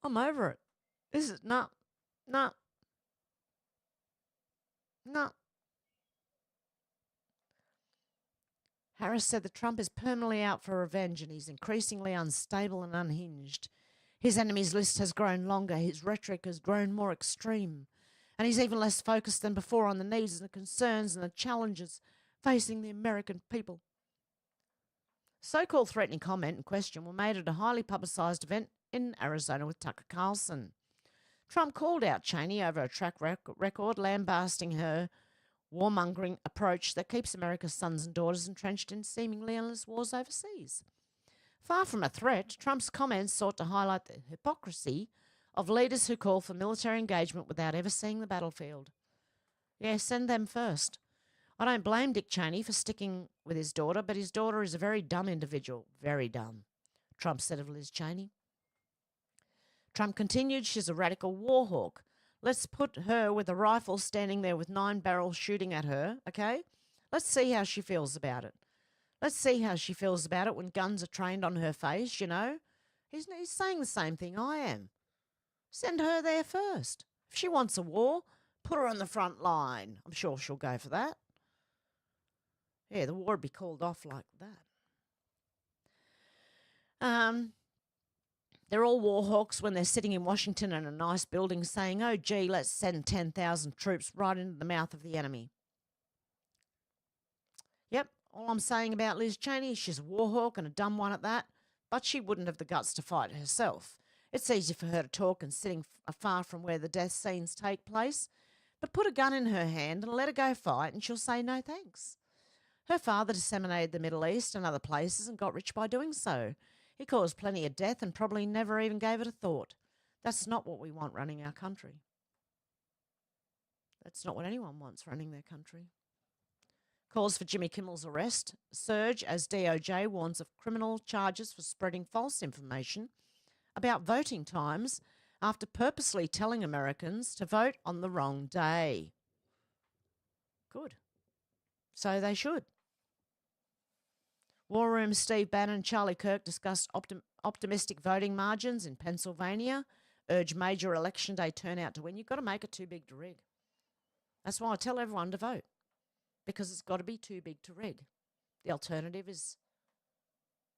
I'm over it. This is no. Harris said that Trump is permanently out for revenge and he's increasingly unstable and unhinged. His enemies list has grown longer, his rhetoric has grown more extreme, and he's even less focused than before on the needs and the concerns and the challenges facing the American people. So-called threatening comment and question were made at a highly publicised event in Arizona with Tucker Carlson. Trump called out Cheney over a track record lambasting her warmongering approach that keeps America's sons and daughters entrenched in seemingly endless wars overseas. Far from a threat, Trump's comments sought to highlight the hypocrisy of leaders who call for military engagement without ever seeing the battlefield. Yeah, send them first. I don't blame Dick Cheney for sticking with his daughter, but his daughter is a very dumb individual. Very dumb, Trump said of Liz Cheney. Trump continued, she's a radical war hawk. Let's put her with a rifle standing there with 9 barrels shooting at her, okay? Let's see how she feels about it. Let's see how she feels about it when guns are trained on her face, you know. He's saying the same thing I am. Send her there first. If she wants a war, put her on the front line. I'm sure she'll go for that. Yeah, the war would be called off like that. They're all war hawks when they're sitting in Washington in a nice building saying, oh, gee, let's send 10,000 troops right into the mouth of the enemy. Yep, all I'm saying about Liz Cheney is she's a war hawk and a dumb one at that, but she wouldn't have the guts to fight herself. It's easy for her to talk and sitting far from where the death scenes take place, but put a gun in her hand and let her go fight and she'll say no thanks. Her father disseminated the Middle East and other places and got rich by doing so. He caused plenty of death and probably never even gave it a thought. That's not what we want running our country. That's not what anyone wants running their country. Calls for Jimmy Kimmel's arrest surge as DOJ warns of criminal charges for spreading false information about voting times after purposely telling Americans to vote on the wrong day. Good. So they should. War Room Steve Bannon and Charlie Kirk discussed optimistic voting margins in Pennsylvania, urged major election day turnout to win. You've got to make it too big to rig. That's why I tell everyone to vote, because it's got to be too big to rig. The alternative is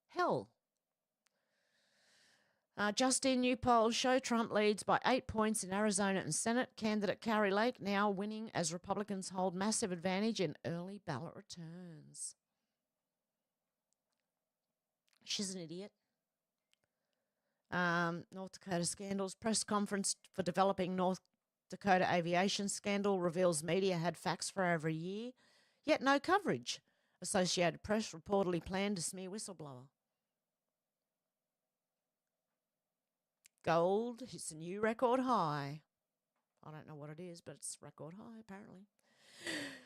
hell. Justine, new polls show Trump leads by 8 points in Arizona and Senate. Candidate Carrie Lake now winning as Republicans hold massive advantage in early ballot returns. She's an idiot. North Dakota scandals. Press conference for developing North Dakota aviation scandal reveals media had facts for over a year, yet no coverage. Associated Press reportedly planned to smear whistleblower. Gold hits a new record high. I don't know what it is, but it's record high apparently.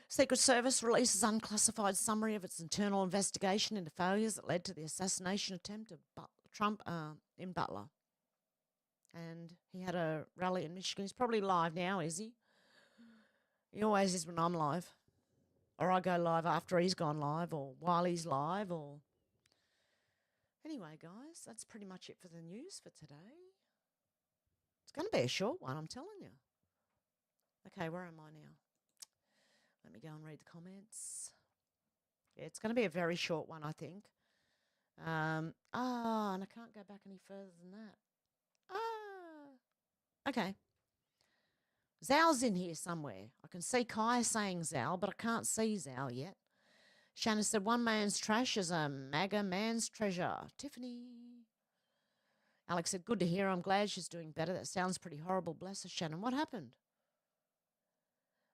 Secret Service releases unclassified summary of its internal investigation into failures that led to the assassination attempt of Trump in Butler. And he had a rally in Michigan. He's probably live now, is he? He always is when I'm live. Or I go live after he's gone live or while he's live or... Anyway, guys, that's pretty much it for the news for today. It's going to be a short one, I'm telling you. Okay, where am I now? Let me go and read the comments. Yeah, it's going to be a very short one, I think. And I can't go back any further than that. Okay. Zal's in here somewhere. I can see Kai saying Zal, but I can't see Zal yet. Shannon said, one man's trash is a MAGA man's treasure. Tiffany. Alex said, good to hear. I'm glad she's doing better. That sounds pretty horrible. Bless her, Shannon. What happened?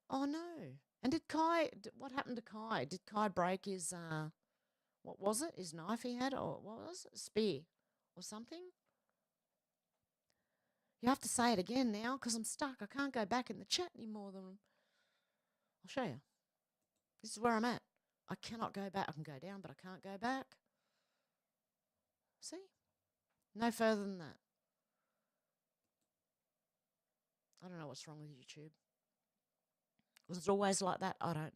Oh, no. And what happened to Kai? Did Kai break his, what was it? His knife he had? Or what was it? Spear or something? You have to say it again now because I'm stuck. I can't go back in the chat anymore. I'll show you. This is where I'm at. I cannot go back. I can go down, but I can't go back. See? No further than that. I don't know what's wrong with YouTube. Was it always like that? I don't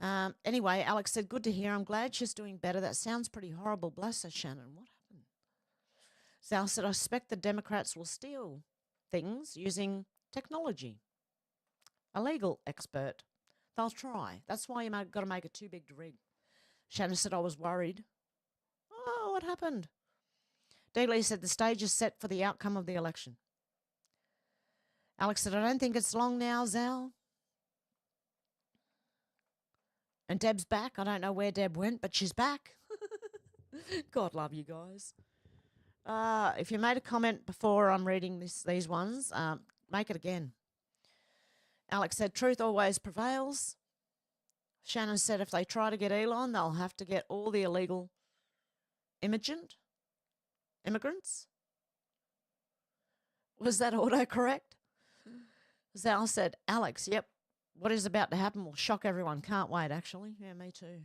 know. Anyway, Alex said, good to hear. I'm glad she's doing better. That sounds pretty horrible. Bless her, Shannon. What happened? Sal said, I suspect the Democrats will steal things using technology. A legal expert. They'll try. That's why you got to make it too big to rig. Shannon said, I was worried. Oh, what happened? Dealey said, the stage is set for the outcome of the election. Alex said, I don't think it's long now, Zal. And Deb's back. I don't know where Deb went, but she's back. God love you guys. If you made a comment before I'm reading these ones, make it again. Alex said, truth always prevails. Shannon said, if they try to get Elon, they'll have to get all the illegal immigrants. Was that autocorrect? Zal said, Alex, yep. What is about to happen will shock everyone. Can't wait, actually. Yeah, me too.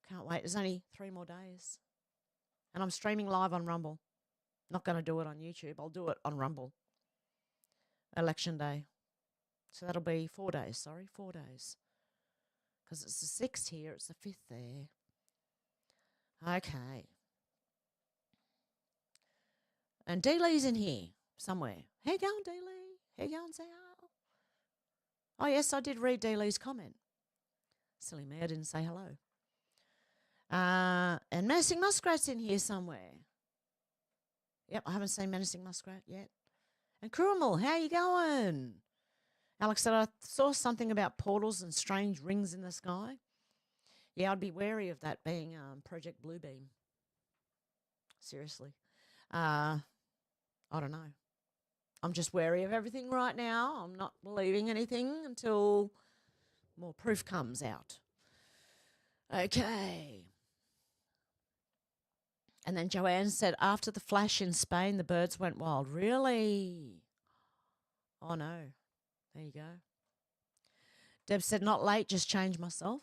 Can't wait. There's only 3 more days. And I'm streaming live on Rumble. Not going to do it on YouTube. I'll do it on Rumble. Election day. So that'll be 4 days, 4 days. Because it's the 6th here, it's the 5th there. Okay. And D-Lee's in here somewhere. How you going, D-Lee? How you going, Zal? Oh, yes, I did read D-Lee's comment. Silly me, I didn't say hello. And Menacing Muskrat's in here somewhere. Yep, I haven't seen Menacing Muskrat yet. And Cruel, how you going? Alex said, I saw something about portals and strange rings in the sky. Yeah, I'd be wary of that being Project Bluebeam. Seriously. I don't know. I'm just wary of everything right now. I'm not believing anything until more proof comes out. Okay. And then Joanne said, after the flash in Spain, the birds went wild. Really? Oh, no. There you go. Deb said, not late, just changed myself.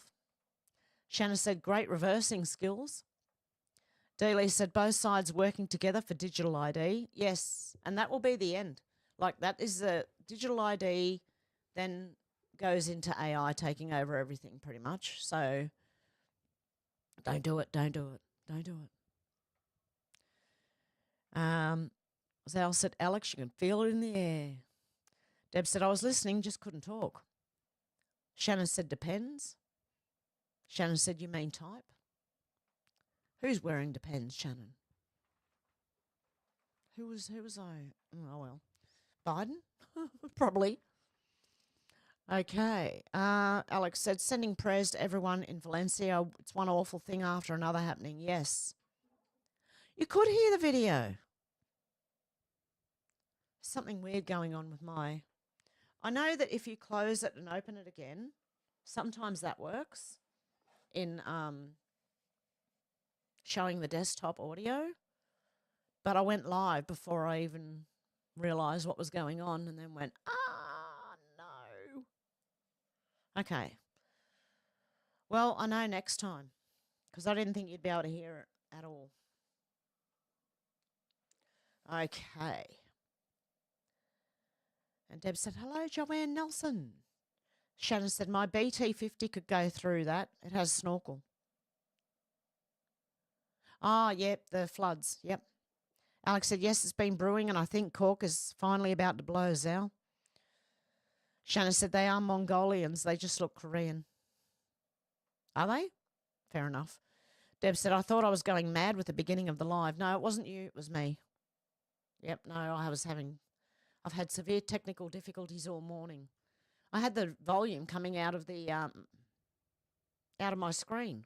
Shanna said, great reversing skills. Dealey said, both sides working together for digital ID. Yes, and that will be the end. Like, that is the digital ID then goes into AI taking over everything pretty much. So don't do it, don't do it, don't do it. Zal said, Alex, you can feel it in the air. Deb said, I was listening, just couldn't talk. Shannon said, depends. Shannon said, you mean type? Who's wearing depends, Shannon? Who was I? Oh, well. Biden? Probably. Okay. Alex said, sending prayers to everyone in Valencia. It's one awful thing after another happening. Yes. You could hear the video. Something weird going on with my... I know that if you close it and open it again, sometimes that works in showing the desktop audio. But I went live before I even realised what was going on and then went, no. Okay. Well, I know next time because I didn't think you'd be able to hear it at all. Okay. And Deb said, hello, Joanne Nelson. Shannon said, my BT50 could go through that. It has snorkel. Ah, yep, the floods, yep. Alex said, yes, it's been brewing, and I think Cork is finally about to blow, Zal. Shannon said, they are Mongolians. They just look Korean. Are they? Fair enough. Deb said, I thought I was going mad with the beginning of the live. No, it wasn't you. It was me. Yep, no, I've had severe technical difficulties all morning. I had the volume coming out of my screen.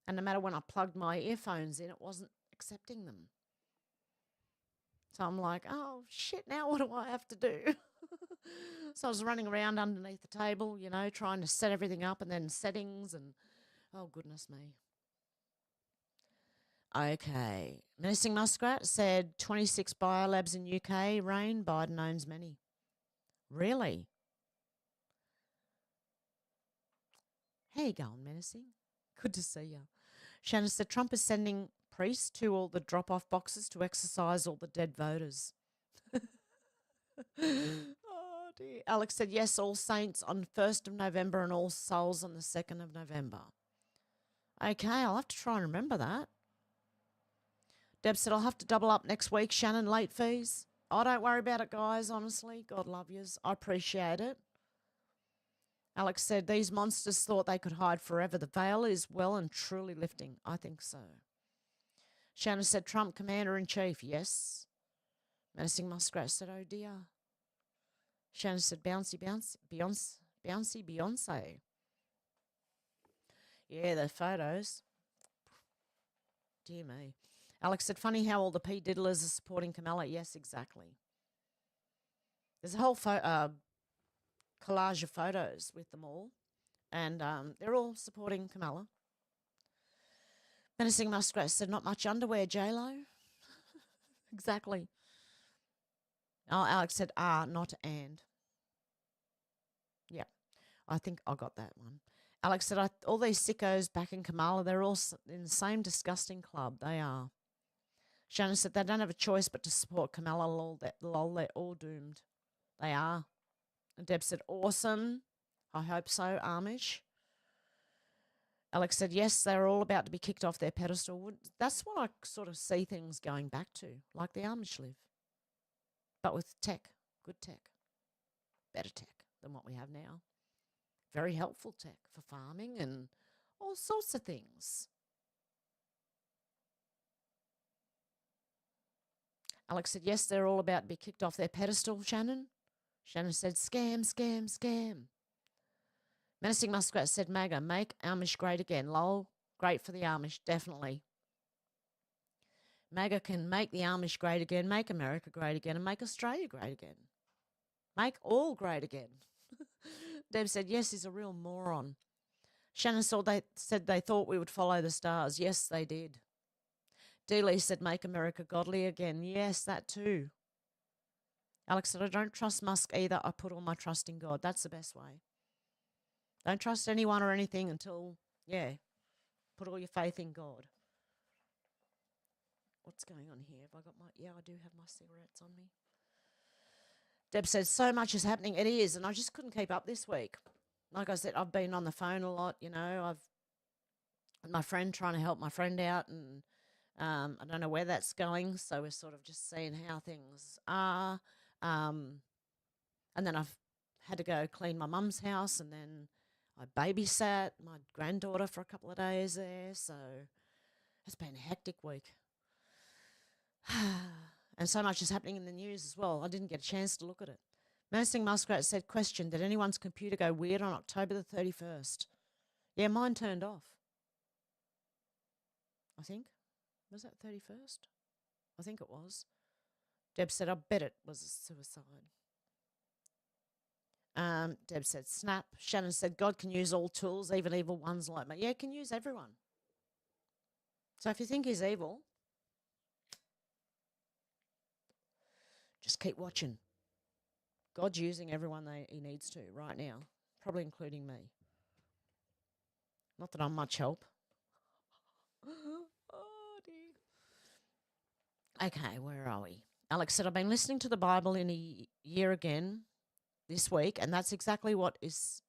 And no matter when I plugged my earphones in, it wasn't accepting them. So I'm like, oh, shit, now what do I have to do? So I was running around underneath the table, trying to set everything up and then settings and, oh, goodness me. Okay. Menacing Muskrat said 26 biolabs in UK. Rain, Biden owns many. Really? How you going, Menacing? Good to see you. Shannon said Trump is sending priests to all the drop-off boxes to exercise all the dead voters. Oh, dear. Alex said, yes, All Saints on 1st of November and All Souls on the 2nd of November. Okay, I'll have to try and remember that. Deb said, I'll have to double up next week, Shannon, late fees. Oh, don't worry about it, guys, honestly. God love yous. I appreciate it. Alex said, these monsters thought they could hide forever. The veil is well and truly lifting. I think so. Shannon said, Trump, Commander-in-Chief. Yes. Menacing Muskrat said, oh, dear. Shannon said, bouncy, Beyonce. Yeah, the photos. Dear me. Alex said, funny how all the P. Diddlers are supporting Kamala. Yes, exactly. There's a whole collage of photos with them all. And they're all supporting Kamala. Menacing Muskrat said, not much underwear, J-Lo. Exactly. Oh, Alex said, not and. Yeah, I think I got that one. Alex said, all these sickos back in Kamala, they're all in the same disgusting club. They are. Shannon said, they don't have a choice but to support Kamala. Lol, they're all doomed. They are. And Deb said, awesome. I hope so, Amish. Alex said, yes, they're all about to be kicked off their pedestal. That's what I sort of see things going back to, like the Amish live. But with tech, good tech, better tech than what we have now. Very helpful tech for farming and all sorts of things. Alex said, yes, they're all about to be kicked off their pedestal, Shannon. Shannon said, scam, scam, scam. Menacing Muskrat said, MAGA, make Amish great again. Lol, great for the Amish, definitely. MAGA can make the Amish great again, make America great again, and make Australia great again. Make all great again. Deb said, yes, he's a real moron. Shannon said they thought we would follow the stars. Yes, they did. Dealey said, make America godly again. Yes, that too. Alex said, I don't trust Musk either. I put all my trust in God. That's the best way. Don't trust anyone or anything until, put all your faith in God. What's going on here? Have I got I do have my cigarettes on me. Deb says, so much is happening. It is, and I just couldn't keep up this week. Like I said, I've been on the phone a lot, I've my friend trying to help my friend out, and I don't know where that's going, so we're sort of just seeing how things are. And then I've had to go clean my mum's house, and then I babysat my granddaughter for a couple of days there, so It's been a hectic week. And so much is happening in the news as well. I didn't get a chance to look at it. Menacing Muskrat said, question, did anyone's computer go weird on October the 31st? Yeah, mine turned off. I think. Was that 31st? I think it was. Deb said, I bet it was a suicide. Deb said, snap. Shannon said, God can use all tools, even evil ones like me. Yeah, can use everyone. So if you think he's evil, just keep watching. God's using everyone he needs to right now, probably including me. Not that I'm much help. Oh, dear. Okay, where are we? Alex said, I've been listening to the Bible in a year again this week, and that's exactly what is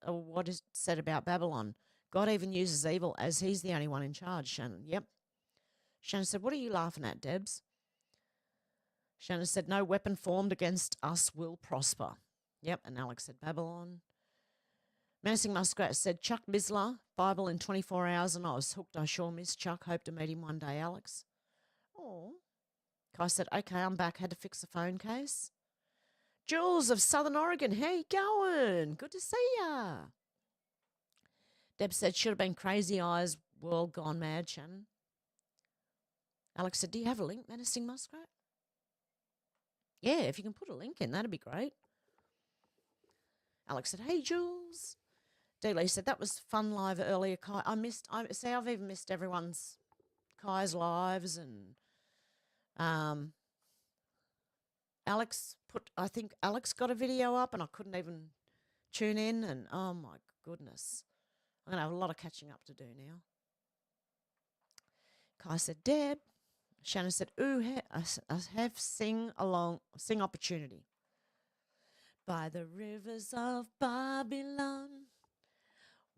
said about Babylon. God even uses evil as he's the only one in charge, Shannon. Yep. Shannon said, what are you laughing at, Debs? Shannon said, no weapon formed against us will prosper. Yep, and Alex said, Babylon. Menacing Muskrat said, Chuck Misler, Bible in 24 hours, and I was hooked. I sure miss Chuck. Hope to meet him one day, Alex. Oh. Kai said, okay, I'm back. Had to fix the phone case. Jules of Southern Oregon, how you going? Good to see ya. Deb said, should have been Crazy Eyes, world gone mad, Shannon. Alex said, do you have a link, Menacing Muskrat? Yeah, if you can put a link in, that'd be great. Alex said, hey, Jules. Lee said, that was fun live earlier, Kai. I've even missed everyone's Kai's lives, and I think Alex got a video up and I couldn't even tune in, and oh my goodness. I'm going to have a lot of catching up to do now. Kai said, Deb. Shannon said, ooh, I have sing opportunity. By the rivers of Babylon,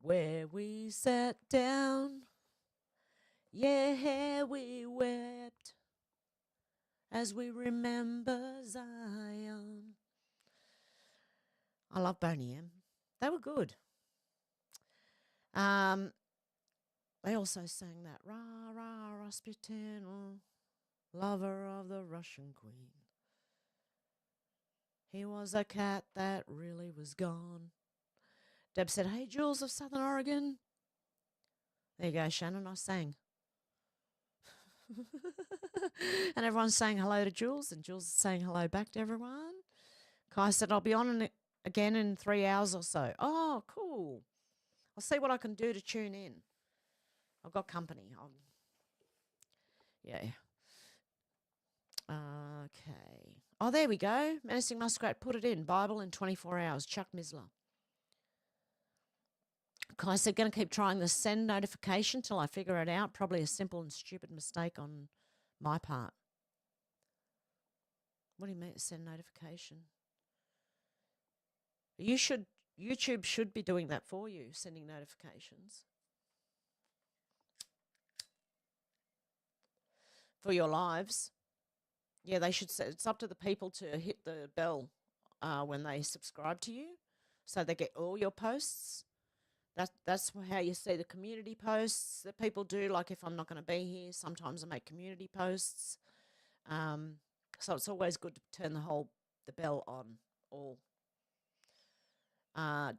where we sat down, yeah, we wept as we remember Zion. I love Boney M. They were good. They also sang that Rah, Rah, Rasputin, lover of the Russian queen. He was a cat that really was gone. Deb said, hey, Jules of Southern Oregon. There you go, Shannon, I sang. And everyone's saying hello to Jules, and Jules is saying hello back to everyone. Kai said, I'll be on again in 3 hours or so. Oh, cool. I'll see what I can do to tune in. I've got company. Yeah. Okay. Oh, there we go. Menacing Muskrat put it in. Bible in 24 hours. Chuck Misler. Kai said, going to keep trying the send notification till I figure it out. Probably a simple and stupid mistake on my part. What do you mean, send notification? YouTube should be doing that for you, sending notifications. For your lives. Yeah, they should say it's up to the people to hit the bell when they subscribe to you, so they get all your posts. That's how you see the community posts that people do. Like if I'm not going to be here, sometimes I make community posts. So it's always good to turn the bell on all.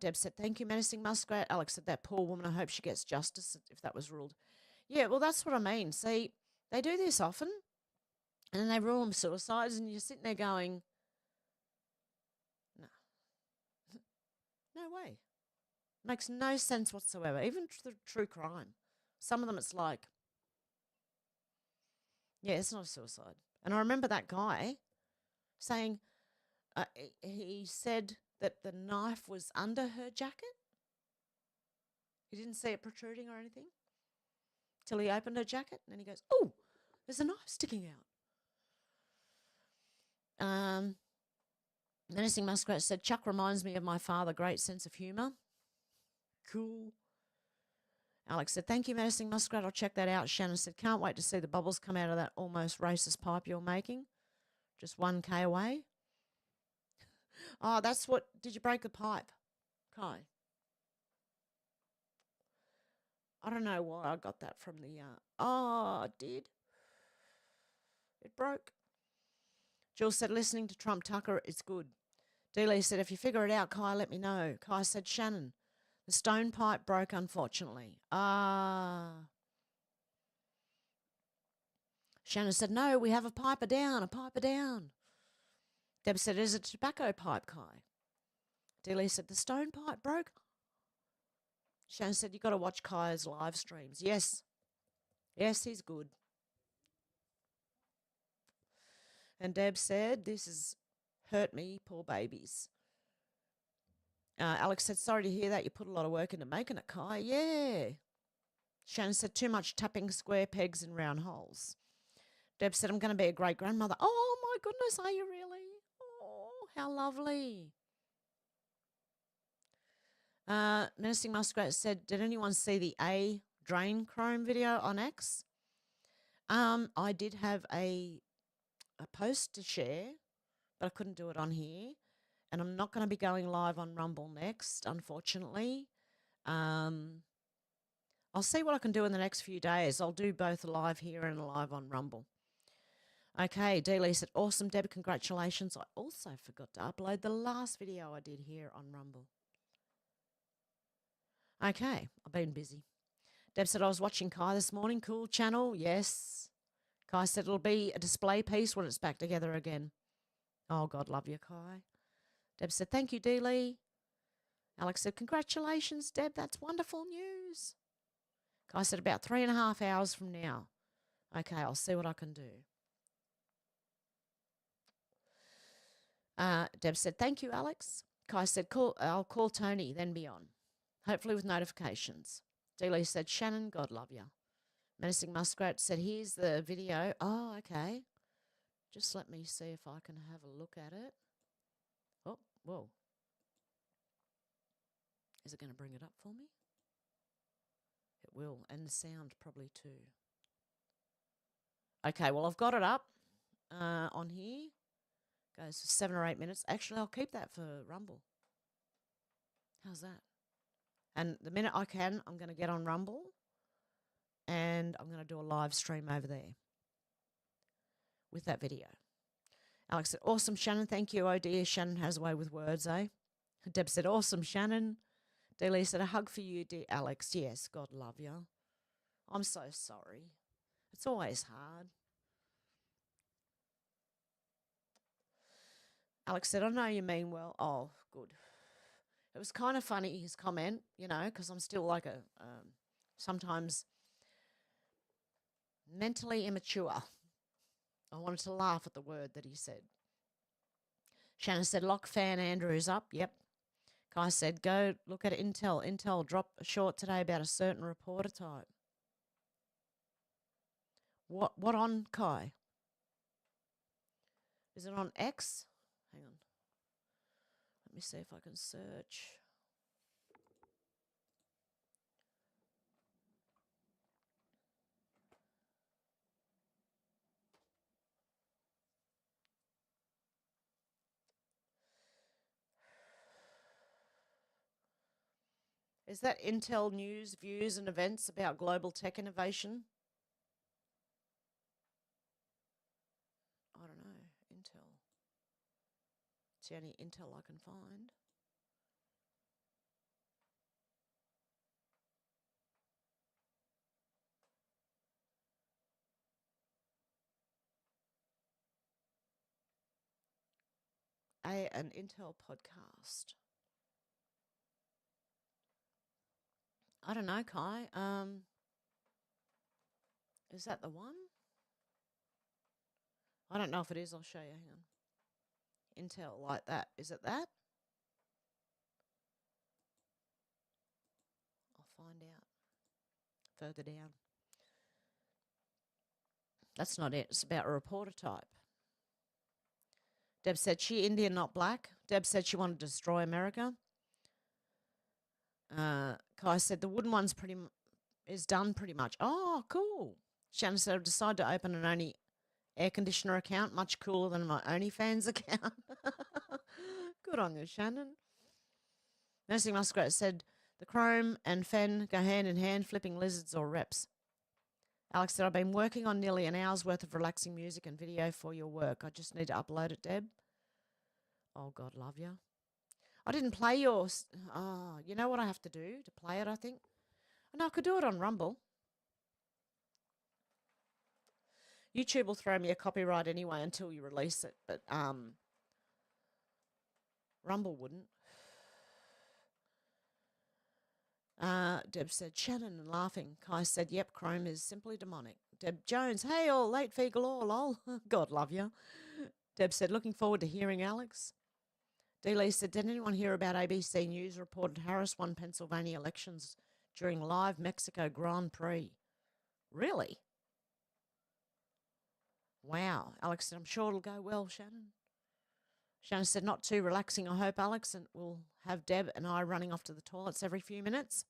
Deb said, thank you, Menacing Muskrat. Alex said, that poor woman, I hope she gets justice if that was ruled. Yeah, well, that's what I mean. See, they do this often, and then they rule them suicides, and you're sitting there going, no. No way. Makes no sense whatsoever. Even true crime. Some of them it's like, yeah, it's not a suicide. And I remember that guy saying, he said that the knife was under her jacket. He didn't see it protruding or anything till he opened her jacket. And then he goes, oh, there's a knife sticking out. Menacing Muskrat said, Chuck reminds me of my father, great sense of humour. Cool. Alex said, thank you, Menacing Muskrat. I'll check that out. Shannon said, can't wait to see the bubbles come out of that almost racist pipe you're making. Just 1K away. Oh, that's what, did you break the pipe, Kai? I don't know why I got that from the, oh, it did. It broke. Jules said, listening to Trump Tucker, it's good. Dealey said, if you figure it out, Kai, let me know. Kai said, Shannon, the stone pipe broke, unfortunately. Ah. Shannon said, no, we have a piper down. Deb said, is it a tobacco pipe, Kai? Dealey said, the stone pipe broke. Shannon said, you got to watch Kai's live streams. Yes. Yes, he's good. And Deb said, this has hurt me, poor babies. Alex said, sorry to hear that. You put a lot of work into making it, Kai. Yeah. Shannon said, too much tapping square pegs in round holes. Deb said, I'm going to be a great-grandmother. Oh, my goodness, are you really? Oh, how lovely. Menacing Muskrat said, did anyone see the A drain chrome video on X? I did have a post to share, but I couldn't do it on here. And I'm not going to be going live on Rumble next, unfortunately. I'll see what I can do in the next few days. I'll do both live here and live on Rumble. Okay, Dealey said, awesome, Deb, congratulations. I also forgot to upload the last video I did here on Rumble. Okay, I've been busy. Deb said, I was watching Kai this morning. Cool channel, yes. Kai said, it'll be a display piece when it's back together again. Oh, God love you, Kai. Deb said, thank you, Dealey. Alex said, congratulations, Deb, that's wonderful news. Kai said, about 3.5 hours from now. Okay, I'll see what I can do. Deb said, thank you, Alex. Kai said, cool, I'll call Tony, then be on. Hopefully with notifications. Dealey said, Shannon, God love you. Menacing Muskrat said, here's the video. Oh, okay. Just let me see if I can have a look at it. Oh, whoa. Is it going to bring it up for me? It will, and the sound probably too. Okay, well, I've got it up on here. Goes for 7 or 8 minutes. Actually, I'll keep that for Rumble. How's that? And the minute I can, I'm going to get on Rumble and I'm going to do a live stream over there with that video. Alex said, awesome, Shannon. Thank you. Oh, dear, Shannon has a way with words, eh? Deb said, awesome, Shannon. Dealey said, a hug for you, dear Alex. Yes, God love you. I'm so sorry. It's always hard. Alex said, I know you mean well. Oh, good. It was kind of funny, his comment, you know, because I'm still like a sometimes mentally immature. I wanted to laugh at the word that he said. Shannon said, lock fan Andrews up. Yep. Kai said, go look at Intel. Intel dropped a short today about a certain reporter type. What on, Kai? Is it on X? Hang on. Let me see if I can search. Is that Intel news, views and events about global tech innovation? I don't know. Intel. It's the only Intel I can find. An Intel podcast. I don't know, Kai. Is that the one? I don't know if it is. I'll show you. Hang on. Intel like that. Is it that? I'll find out. Further down. That's not it. It's about a reporter type. Deb said, she Indian, not black. Deb said she wanted to destroy America. Kai said, the wooden one's is done pretty much. Oh, cool. Shannon said, I've decided to open an only air conditioner account, much cooler than my OnlyFans account. Good on you, Shannon. Nursing Muskrat said, The Chrome and Fen go hand in hand, flipping lizards or reps. Alex said, I've been working on nearly an hour's worth of relaxing music and video for your work. I just need to upload it, Deb. Oh, God love you. I didn't play yours. Oh, you know what I have to do to play it, I think? No, I could do it on Rumble. YouTube will throw me a copyright anyway until you release it, but Rumble wouldn't. Deb said, Shannon, and laughing. Kai said, yep, Chrome is simply demonic. Deb Jones, hey, all, late fee galore, lol. God love you. Deb said, looking forward to hearing Alex. D. Lee said, did anyone hear about ABC News reported Harris won Pennsylvania elections during live Mexico Grand Prix? Really? Wow. Alex said, I'm sure it'll go well, Shannon. Shannon said, not too relaxing, I hope, Alex, and we'll have Deb and I running off to the toilets every few minutes.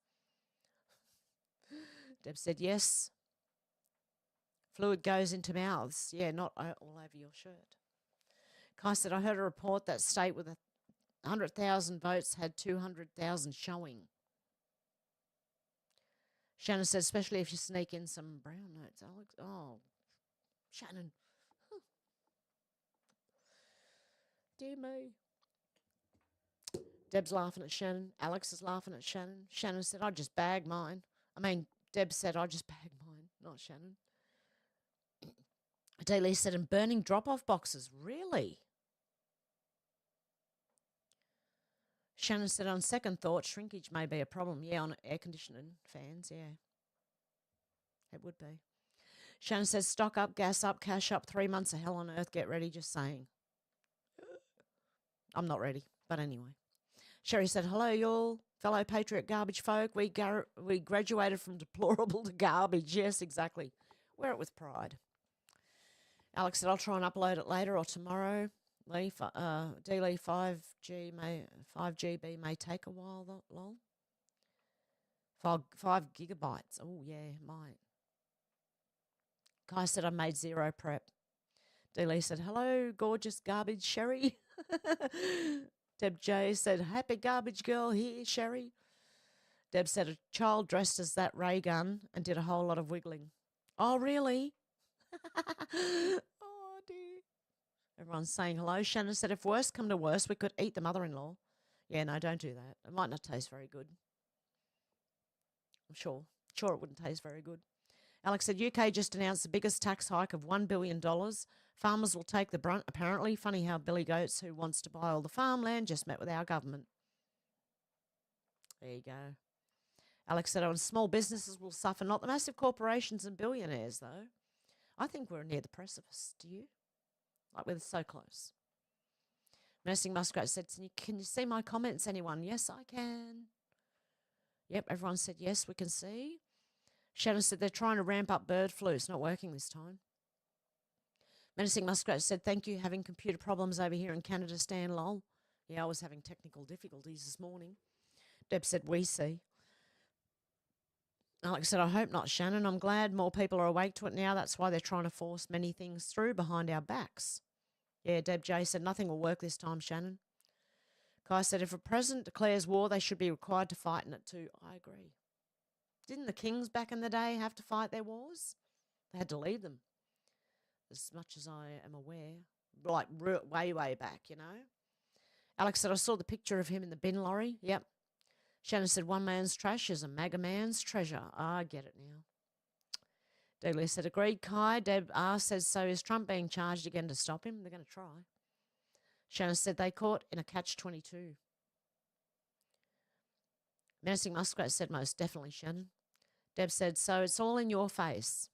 Deb said, yes. Fluid goes into mouths. Yeah, not all over your shirt. Kai said, I heard a report that state with 100,000 votes had 200,000 showing. Shannon said, especially if you sneak in some brown notes, Alex. Oh, Shannon. Dear me. Deb's laughing at Shannon. Alex is laughing at Shannon. Shannon said, I just bag mine. Deb said, I just bag mine, not Shannon. Daly said, and burning drop-off boxes. Really? Shannon said, on second thought, shrinkage may be a problem. Yeah, on air conditioning fans, yeah. It would be. Shannon says, stock up, gas up, cash up, 3 months of hell on earth, get ready, just saying. I'm not ready, but anyway. Sherry said, hello, y'all, fellow patriot garbage folk. We graduated from deplorable to garbage. Yes, exactly. Wear it with pride. Alex said, I'll try and upload it later or tomorrow. Lee, D-Lee 5GB may take a while, lol. 5 gigabytes. Oh, yeah, might. Kai said, I made zero prep. D-Lee said, hello, gorgeous garbage Sherry. Deb J said, happy garbage girl here, Sherry. Deb said, a child dressed as that ray gun and did a whole lot of wiggling. Oh, really? Oh, dear. Everyone's saying hello. Shannon said, if worse come to worse, we could eat the mother-in-law. Yeah, no, don't do that. It might not taste very good. I'm sure it wouldn't taste very good. Alex said, UK just announced the biggest tax hike of $1 billion. Farmers will take the brunt, apparently. Funny how Billy Goats, who wants to buy all the farmland, just met with our government. There you go. Alex said, small businesses will suffer, not the massive corporations and billionaires, though. I think we're near the precipice. Do you? Like, we're so close. Nursing Muskrat said, can you see my comments, anyone? Yes, I can. Yep, everyone said, yes, we can see. Shannon said, they're trying to ramp up bird flu. It's not working this time. Menacing Muskrat said, thank you, having computer problems over here in Canada, Stan, lol. Yeah, I was having technical difficulties this morning. Deb said, we see. Alex said, I hope not, Shannon. I'm glad more people are awake to it now. That's why they're trying to force many things through behind our backs. Yeah, Deb J said, nothing will work this time, Shannon. Kai said, if a president declares war, they should be required to fight in it too. I agree. Didn't the kings back in the day have to fight their wars? They had to lead them, as much as I am aware. Like, way, way back, you know. Alex said, I saw the picture of him in the bin lorry. Yep. Shannon said, one man's trash is a MAGA man's treasure. I get it now. Daly said, agreed, Kai. Deb R says, so is Trump being charged again to stop him? They're going to try. Shannon said, they caught in a catch-22. Menacing Muskrat said, most definitely, Shannon. Deb said, so it's all in your face.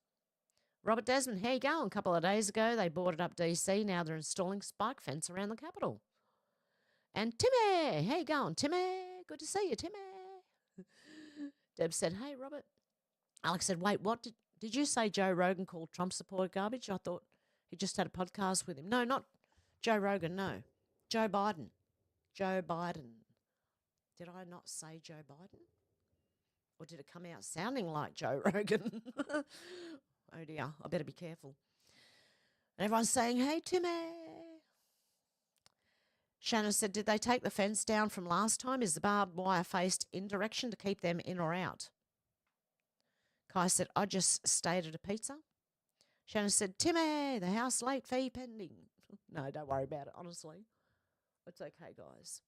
Robert Desmond, how you going? A couple of days ago, they boarded up DC. Now they're installing spike fence around the Capitol. And Timmy, how you going? Timmy, good to see you, Timmy. Deb said, hey, Robert. Alex said, wait, what? Did you say Joe Rogan called Trump support garbage? I thought he just had a podcast with him. No, not Joe Rogan, no. Joe Biden. Joe Biden. Did I not say Joe Biden? Or did it come out sounding like Joe Rogan? Oh, dear. I better be careful. And everyone's saying, hey, Timmy. Shannon said, did they take the fence down from last time? Is the barbed wire faced in direction to keep them in or out? Kai said, I just stayed at a pizza. Shannon said, Timmy, the house late fee pending. No, don't worry about it, honestly. It's okay, guys.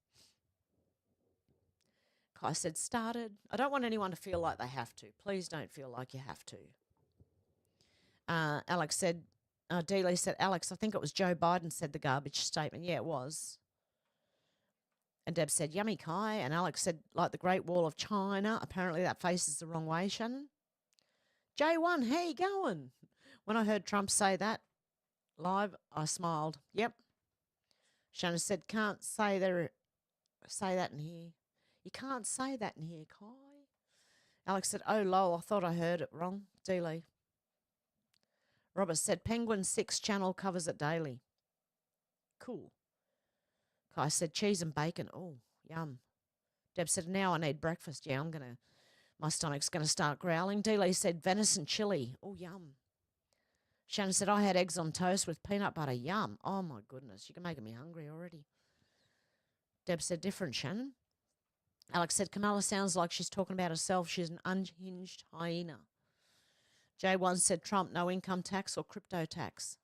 Kai said, started. I don't want anyone to feel like they have to. Please don't feel like you have to. Alex said, Dealey said, Alex, I think it was Joe Biden said the garbage statement. Yeah, it was. And Deb said, yummy, Kai. And Alex said, like the Great Wall of China. Apparently that faces the wrong way, Shannon. J1, how you going? When I heard Trump say that live, I smiled. Yep. Shannon said, can't say that in here. You can't say that in here, Kai. Alex said, oh, lol, I thought I heard it wrong. Dealey. Robert said, Penguin 6 channel covers it daily. Cool. Kai said, cheese and bacon. Oh, yum. Deb said, now I need breakfast. Yeah, my stomach's going to start growling. Dealey said, venison chili. Oh, yum. Shannon said, I had eggs on toast with peanut butter. Yum. Oh, my goodness. You're making me hungry already. Deb said, different, Shannon. Alex said, Kamala sounds like she's talking about herself. She's an unhinged hyena. J1 said, Trump, no income tax or crypto tax.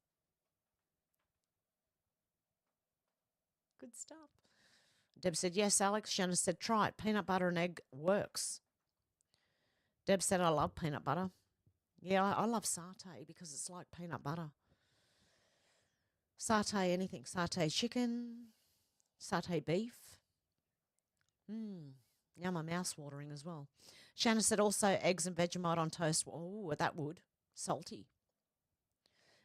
Good stuff. Deb said, yes, Alex. Shannon said, try it. Peanut butter and egg works. Deb said, I love peanut butter. Yeah, I love satay because it's like peanut butter. Satay anything. Satay chicken, satay beef. Now my mouth's watering as well. Shannon said also eggs and Vegemite on toast. Oh, that would. Salty.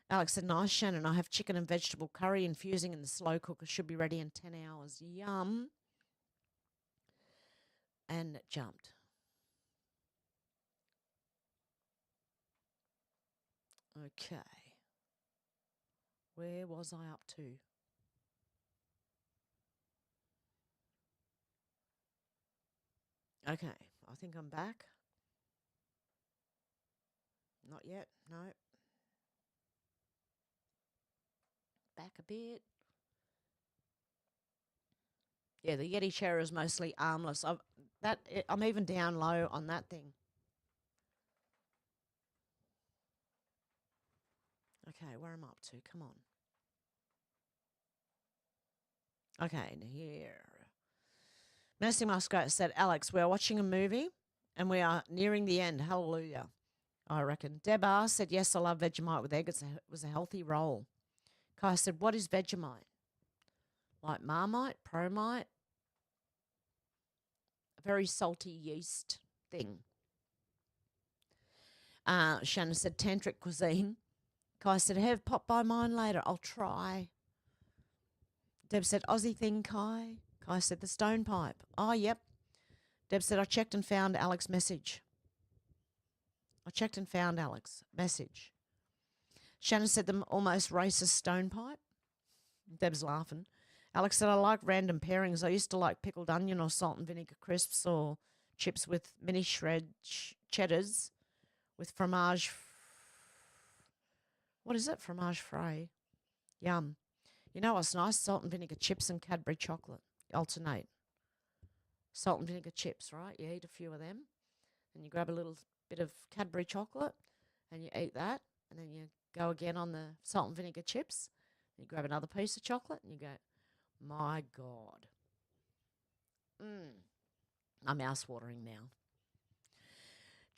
Alex said, nice, Shannon. I have chicken and vegetable curry infusing in the slow cooker. Should be ready in 10 hours. Yum. And it jumped. Okay. Where was I up to? Okay. I think I'm back. Not yet. No. Back a bit. Yeah, the Yeti chair is mostly armless. I'm even down low on that thing. Okay, where am I up to? Come on. Okay, here. Mercy Muscat said, Alex, we are watching a movie and we are nearing the end. Hallelujah, I reckon. Deb R said, yes, I love Vegemite with egg. It was a healthy roll. Kai said, what is Vegemite? Like Marmite, Promite? A very salty yeast thing. Shannon said, tantric cuisine. Kai said, Hev, pop by mine later. I'll try. Deb said, Aussie thing, Kai. Kai said, the stone pipe. Oh, yep. Deb said, I checked and found Alex's message. Shannon said, the almost racist stone pipe. Deb's laughing. Alex said, I like random pairings. I used to like pickled onion or salt and vinegar crisps or chips with mini shred cheddars with fromage. What is it? Fromage frais. Yum. You know what's nice? Salt and vinegar chips and Cadbury chocolate. Alternate. Salt and vinegar chips, right? You eat a few of them and you grab a little bit of Cadbury chocolate and you eat that and then you go again on the salt and vinegar chips. You grab another piece of chocolate and you go, my God. My mouth's watering now.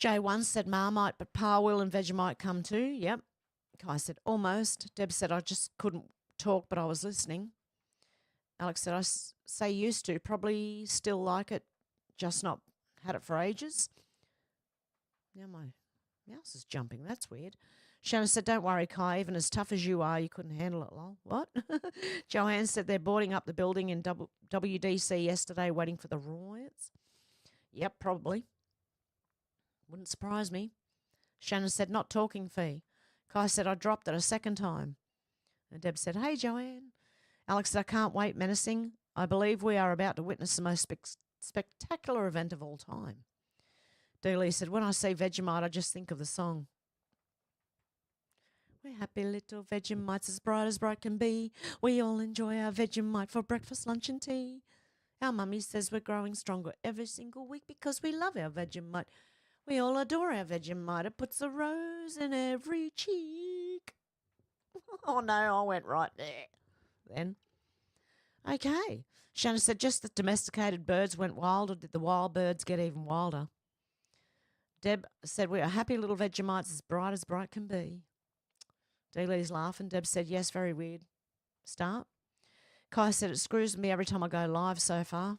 J1 said Marmite, but Pa will and Vegemite come too. Yep. Kai said almost. Deb said I just couldn't talk, but I was listening. Alex said I say used to. Probably still like it, just not had it for ages. Now my mouse is jumping. That's weird. Shannon said, don't worry, Kai. Even as tough as you are, you couldn't handle it, lol. What? Joanne said they're boarding up the building in WDC yesterday waiting for the riots. Yep, probably. Wouldn't surprise me. Shannon said, not talking fee. Kai said, I dropped it a second time. And Deb said, hey, Joanne. Alex said, I can't wait, menacing. I believe we are about to witness the most spectacular event of all time. Dealey said, when I see Vegemite, I just think of the song. We're happy little Vegemites, as bright can be. We all enjoy our Vegemite for breakfast, lunch and tea. Our mummy says we're growing stronger every single week because we love our Vegemite. We all adore our Vegemite. It puts a rose in every cheek. Oh no, I went right there. Then. Okay. Shannon said just the domesticated birds went wild, or did the wild birds get even wilder? Deb said we are happy little Vegemites as bright can be. Dealey's laughing. Deb said yes, very weird. Start. Kai said it screws me every time I go live so far.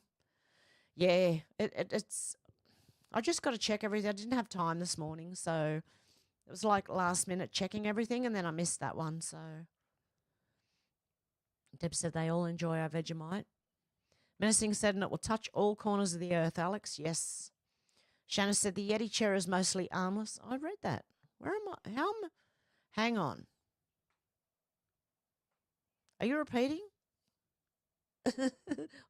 Yeah, it's... I just got to check everything. I didn't have time this morning, so it was like last minute checking everything, and then I missed that one, so... Deb said they all enjoy our Vegemite. Menacing said, and it will touch all corners of the earth, Alex. Yes. Shannon said the Yeti chair is mostly armless. I read that. Where am I? How am... Hang on. Are you repeating?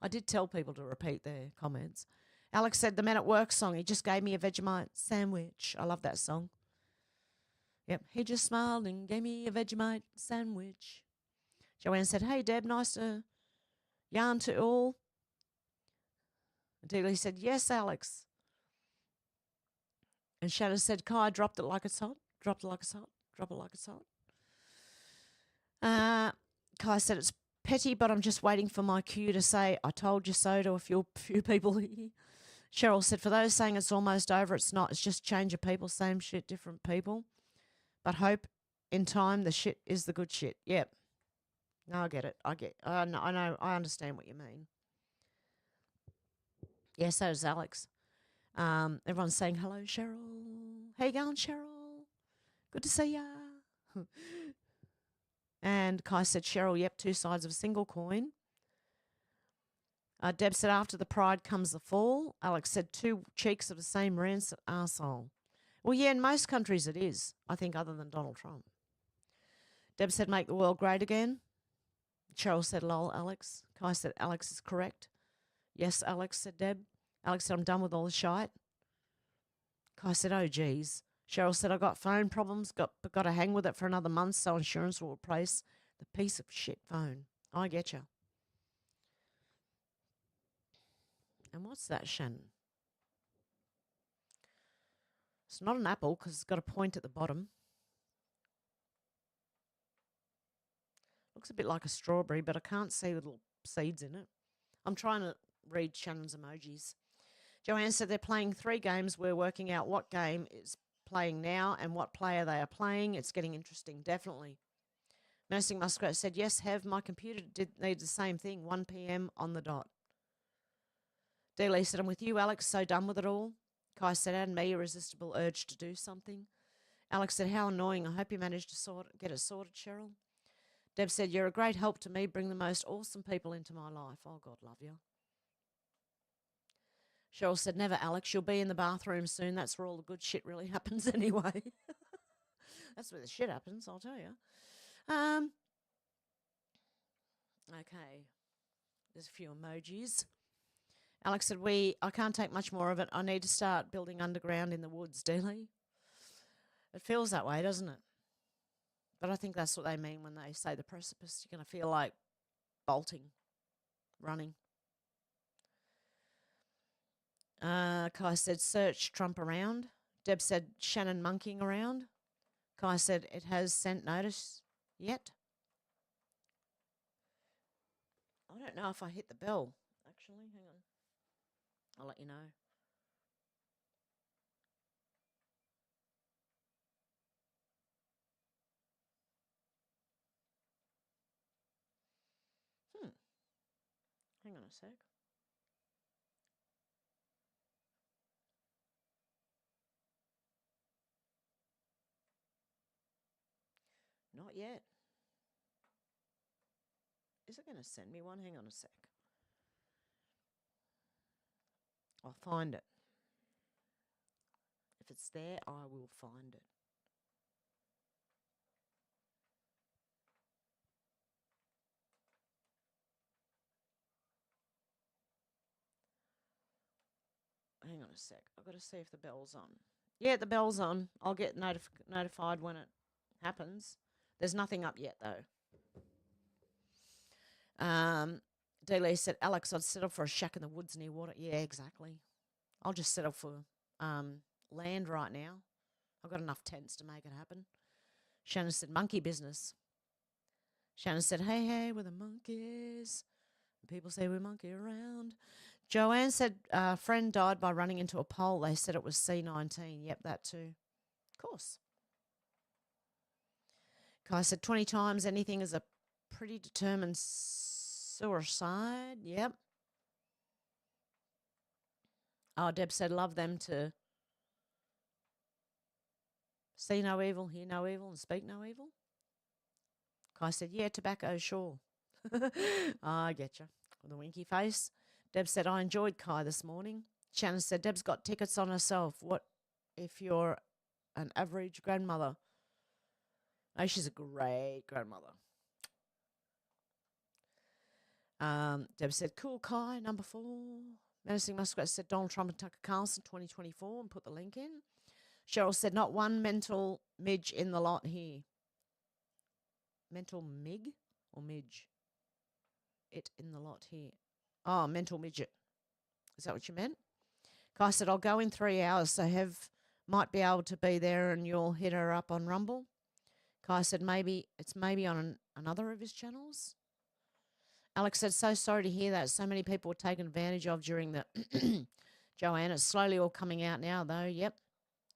I did tell people to repeat their comments. Alex said the Men at Work song. He just gave me a Vegemite sandwich. I love that song. Yep. He just smiled and gave me a Vegemite sandwich. Joanne said, hey, Deb, nice to yarn to all. And Dealey said, yes, Alex. And Shannon said, Kai dropped it like it's hot. Dropped it like it's hot. Drop it like it's hot. Kai said it's petty, but I'm just waiting for my cue to say, I told you so to a few people here. Cheryl said, for those saying it's almost over, it's not. It's just change of people, same shit, different people. But hope in time the shit is the good shit. Yep. No, I get it. I know. I understand what you mean. Yeah, so does Alex. Everyone's saying, hello, Cheryl. How you going, Cheryl? Good to see ya. And Kai said, Cheryl, yep, two sides of a single coin. Deb said, after the pride comes the fall. Alex said, two cheeks of the same rancid arsehole. Well, yeah, in most countries it is, I think, other than Donald Trump. Deb said, make the world great again. Cheryl said, lol, Alex. Kai said, Alex is correct. Yes, Alex, said Deb. Alex said, I'm done with all the shite. Kai said, oh, geez. Cheryl said, I got phone problems, got to hang with it for another month, so insurance will replace the piece of shit phone. I get you. And what's that, Shannon? It's not an apple because it's got a point at the bottom. Looks a bit like a strawberry, but I can't see little seeds in it. I'm trying to read Shannon's emojis. Joanne said they're playing 3 games. We're working out what game is playing now and what player they are playing. It's getting interesting, definitely. Nursing Muskrat said, yes, Hev, my computer did need the same thing, 1 p.m. on the dot. Dealey said, I'm with you, Alex, so done with it all. Kai said, and me, irresistible urge to do something. Alex said, how annoying. I hope you managed to get it sorted, Cheryl. Deb said, you're a great help to me. Bring the most awesome people into my life. Oh, God love you. Cheryl said, never, Alex. You'll be in the bathroom soon. That's where all the good shit really happens anyway. That's where the shit happens, I'll tell you. Okay. There's a few emojis. Alex said, I can't take much more of it. I need to start building underground in the woods, Dealey. It feels that way, doesn't it? But I think that's what they mean when they say the precipice. You're going to feel like bolting, running. Kai said, search Trump around. Deb said, Shannon monkeying around. Kai said, it has sent notice yet. I don't know if I hit the bell, actually. Hang on. I'll let you know. Hang on a sec. Not yet. Is it going to send me one? Hang on a sec. I'll find it. If it's there, I will find it. Hang on a sec. I've got to see if the bell's on. Yeah, the bell's on. I'll get notified when it happens. There's nothing up yet, though. Dealey said, Alex, I'd settle for a shack in the woods near water. Yeah, exactly. I'll just settle for land right now. I've got enough tents to make it happen. Shannon said, monkey business. Shannon said, hey, hey, we're the monkeys. People say we monkey around. Joanne said, a friend died by running into a pole. They said it was C19. Yep, that too. Of course. Kai said, 20 times anything is a pretty determined suicide. Yep. Oh, Deb said, love them to see no evil, hear no evil, and speak no evil. Kai said, yeah, tobacco, sure. I get you. With a winky face. Deb said, I enjoyed Kai this morning. Shannon said, Deb's got tickets on herself. What if you're an average grandmother? Oh, she's a great grandmother. Deb said, cool, Kai, number 4. Menacing Muskrat said, Donald Trump and Tucker Carlson 2024 and put the link in. Cheryl said, not one mental midge in the lot here. Mental mig or midge? It in the lot here. Oh, mental midget. Is that what you meant? Kai said, I'll go in 3 hours, so Hev might be able to be there and you'll hit her up on Rumble. Kai said, maybe on another of his channels. Alex said, so sorry to hear that. So many people were taken advantage of during the Joanne. It's slowly all coming out now, though. Yep,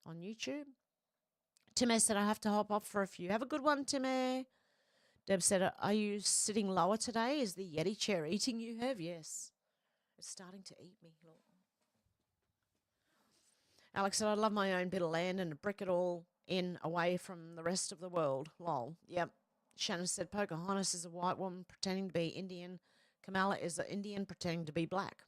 on YouTube. Timmy said, I have to hop off for a few. Have a good one, Timmy. Deb said, are you sitting lower today? Is the Yeti chair eating you, Hev? Yes. It's starting to eat me. Alex said, I love my own bit of land and to brick it all in away from the rest of the world. Lol. Yep. Shannon said, Pocahontas is a white woman pretending to be Indian. Kamala is an Indian pretending to be black.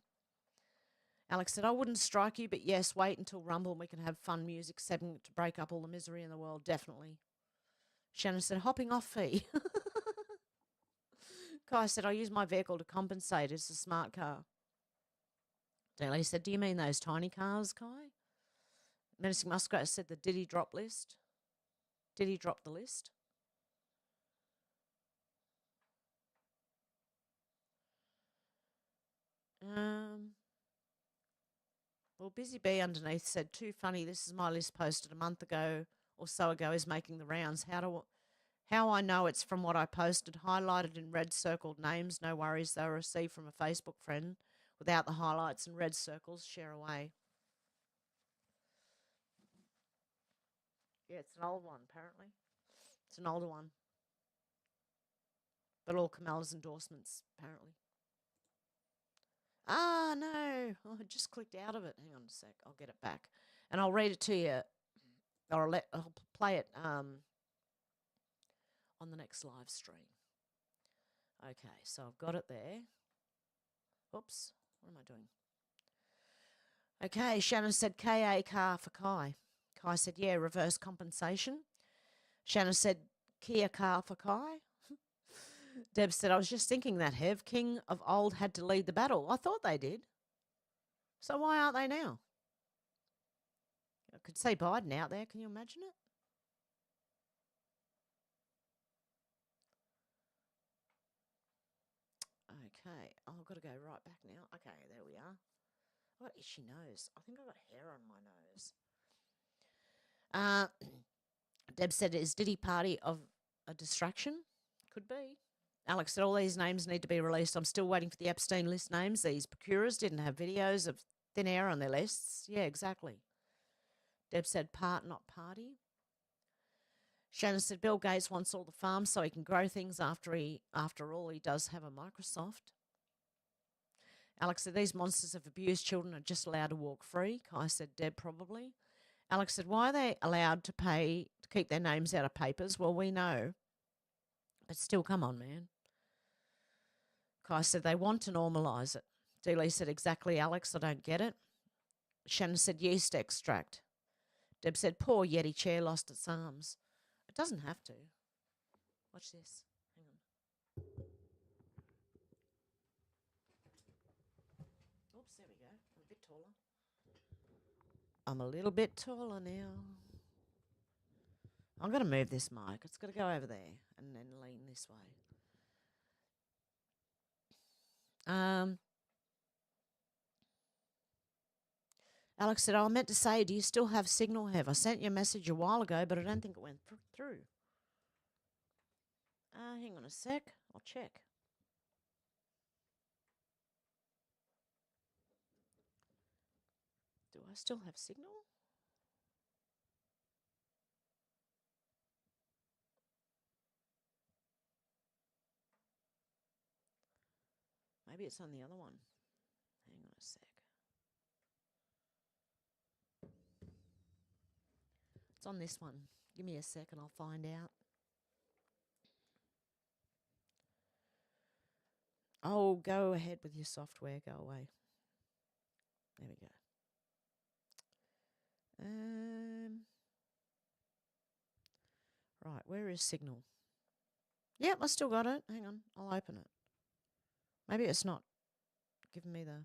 Alex said, I wouldn't strike you, but yes, wait until Rumble and we can have fun music segment to break up all the misery in the world. Definitely. Shannon said, hopping off fee. Kai said, I use my vehicle to compensate. It's a smart car. Daly said, do you mean those tiny cars, Kai? Menacing Muskrat said, did he drop list? Did he drop the list? Well, Busy Bee underneath said, too funny, this is my list posted a month ago or so ago is making the rounds. How I know it's from what I posted, highlighted in red circled names, no worries, they were received from a Facebook friend. Without the highlights and red circles, share away. Yeah, it's an old one, apparently. It's an older one. But all Kamala's endorsements, apparently. Ah, no. Oh, I just clicked out of it. Hang on a sec. I'll get it back. And I'll read it to you. Or I'll play it on the next live stream. Okay, so I've got it there. Oops. What am I doing? Okay, Shannon said KA car for Kai. Kai said, yeah, reverse compensation. Shannon said, Kia car for Kai. Deb said, I was just thinking that, Hev, King of old had to lead the battle. I thought they did. So why aren't they now? I could see Biden out there. Can you imagine it? Okay. Oh, I've got to go right back now. Okay, there we are. What itchy nose? I think I've got hair on my nose. Deb said, is Diddy Party of a distraction? Could be. Alex said, all these names need to be released. I'm still waiting for the Epstein list names. These procurers didn't have videos of thin air on their lists. Yeah, exactly. Deb said, part, not party. Shannon said, Bill Gates wants all the farms so he can grow things after all, he does have a Microsoft. Alex said, these monsters of abused children are just allowed to walk free. Kai said, Deb, probably. Alex said, why are they allowed to pay to keep their names out of papers? Well, we know. But still, come on, man. Kai said, they want to normalise it. Dealey said, exactly, Alex, I don't get it. Shannon said, yeast extract. Deb said, poor Yeti chair lost its arms. It doesn't have to. Watch this. Hang on. Oops, there we go. I'm a bit taller. I'm a little bit taller now. I'm going to move this mic. It's got to go over there and then lean this way. Alex said, I meant to say, do you still have signal, Hev? I sent you a message a while ago, but I don't think it went through. Hang on a sec. I'll check. Do I still have signal? Maybe it's on the other one. Hang on a sec. It's on this one. Give me a sec and I'll find out. Oh, go ahead with your software. Go away. There we go. Right, where is signal? Yep, I still got it. Hang on, I'll open it. Maybe it's not giving me the...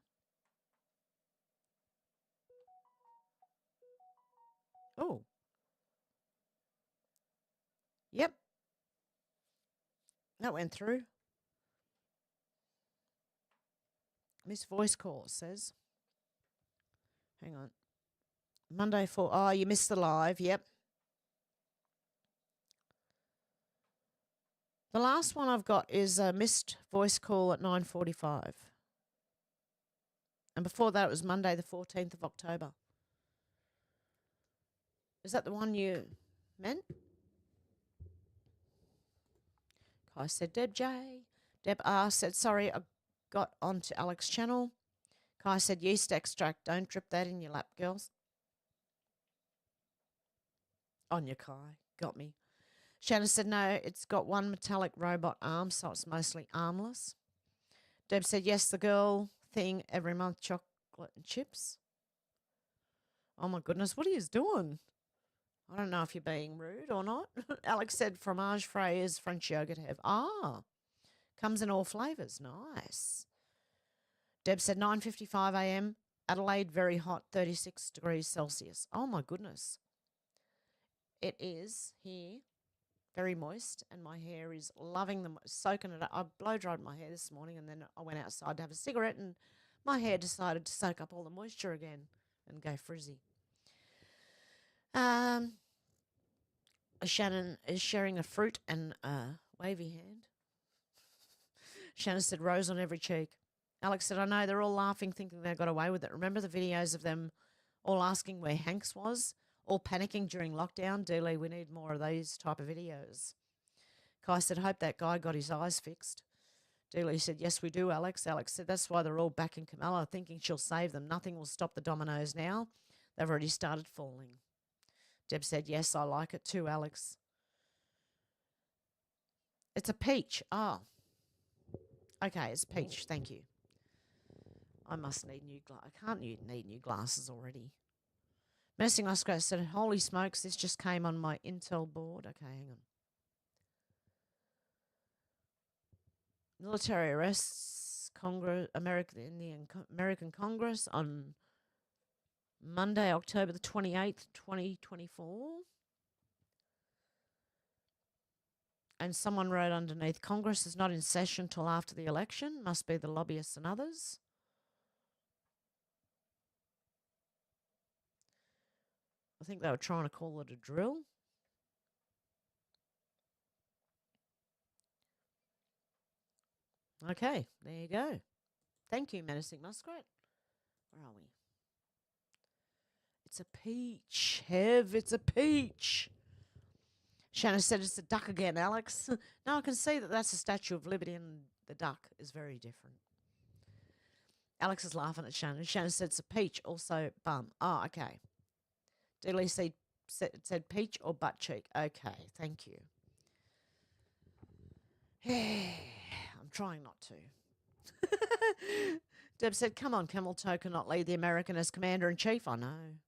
Oh. Yep. That went through. Miss Voice Call says. Hang on. Monday 4. Oh, you missed the live. Yep. The last one I've got is a missed voice call at 9:45. And before that, it was Monday the 14th of October. Is that the one you meant? Kai said, Deb J. Deb R said, sorry, I got onto Alex's channel. Kai said, yeast extract. Don't drip that in your lap, girls. On your Kai. Got me. Shannon said, no, it's got one metallic robot arm, so it's mostly armless. Deb said, yes, the girl thing every month, chocolate and chips. Oh, my goodness, what are you doing? I don't know if you're being rude or not. Alex said, fromage frais is French yogurt have. Ah, comes in all flavours. Nice. Deb said, 9:55 a.m., Adelaide, very hot, 36 degrees Celsius. Oh, my goodness. It is here. Very moist, and my hair is loving them, soaking it up. I blow-dried my hair this morning, and then I went outside to have a cigarette, and my hair decided to soak up all the moisture again and go frizzy. Shannon is sharing a fruit and a wavy hand. Shannon said, rose on every cheek. Alex said, I know, they're all laughing, thinking they got away with it. Remember the videos of them all asking where Hanks was? All panicking during lockdown. Dealey, we need more of these type of videos. Kai said, hope that guy got his eyes fixed. Dealey said, yes, we do, Alex. Alex said, that's why they're all backing Kamala, thinking she'll save them. Nothing will stop the dominoes now. They've already started falling. Deb said, yes, I like it too, Alex. It's a peach. Oh. Okay, it's peach. Thank you. I must need new glasses. I can't need new glasses already. Menacing Oscar said, holy smokes, this just came on my Intel board. Okay, hang on. Military arrests in the American Congress on Monday, October the 28th, 2024. And someone wrote underneath, Congress is not in session till after the election. Must be the lobbyists and others. I think they were trying to call it a drill. Okay, there you go. Thank you, Menacing Muskrat. Where are we? It's a peach, Hev. It's a peach. Shannon said it's a duck again, Alex. No, I can see that that's a Statue of Liberty and the duck is very different. Alex is laughing at Shannon. Shannon said it's a peach, also bum. Oh, okay. Dealey said peach or butt cheek. Okay, thank you. I'm trying not to. Deb said, come on, Camel Toe cannot lead the American as Commander-in-Chief. I know.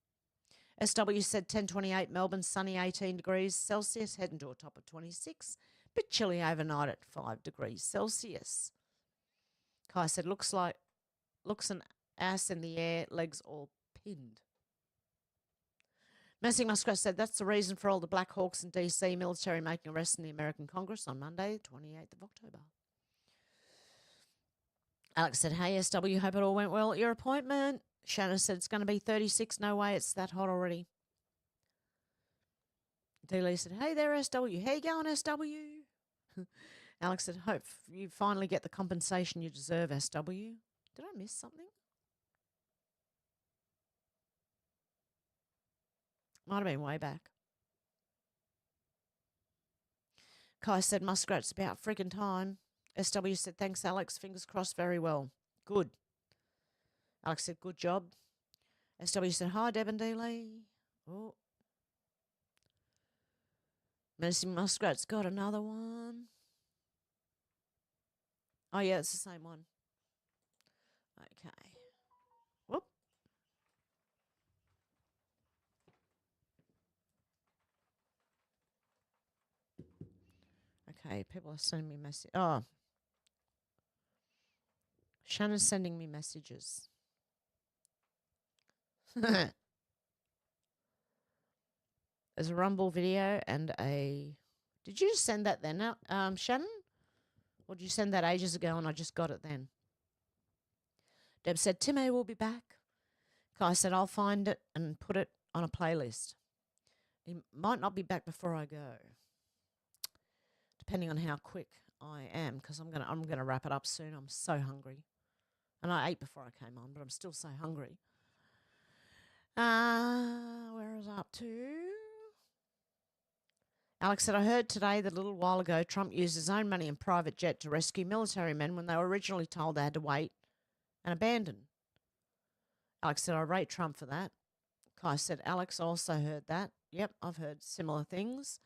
SW said 1028 Melbourne, sunny 18 degrees Celsius, heading to a top of 26. Bit chilly overnight at 5 degrees Celsius. Kai said, looks an ass in the air, legs all pinned. Messy Muskrat said that's the reason for all the Black Hawks in DC military making arrests in the American Congress on Monday, 28th of October. Alex said, hey, SW, hope it all went well at your appointment. Shannon said it's going to be 36. No way, it's that hot already. D-Lee said, hey there, SW. How you going, SW? Alex said, hope you finally get the compensation you deserve, SW. Did I miss something? Might have been way back. Kai said, Muskrat's about friggin' time. SW said, thanks, Alex. Fingers crossed, very well. Good. Alex said, good job. SW said, hi, Deb and D-Lee. Oh. Menacing Muskrat's got another one. Oh, yeah, it's the same one. Okay. Whoop. Okay, people are sending me messages. Oh. Shannon's sending me messages. There's a Rumble video and a... Did you just send that then, Shannon? Or did you send that ages ago and I just got it then? Deb said, Timmy will be back. Kai said, I'll find it and put it on a playlist. He might not be back before I go. Depending on how quick I am, because I'm gonna wrap it up soon. I'm so hungry. And I ate before I came on, but I'm still so hungry. Where was I up to? Alex said, I heard today that a little while ago Trump used his own money and private jet to rescue military men when they were originally told they had to wait and abandon. Alex said, I rate Trump for that. Kai said, Alex also heard that. Yep, I've heard similar things.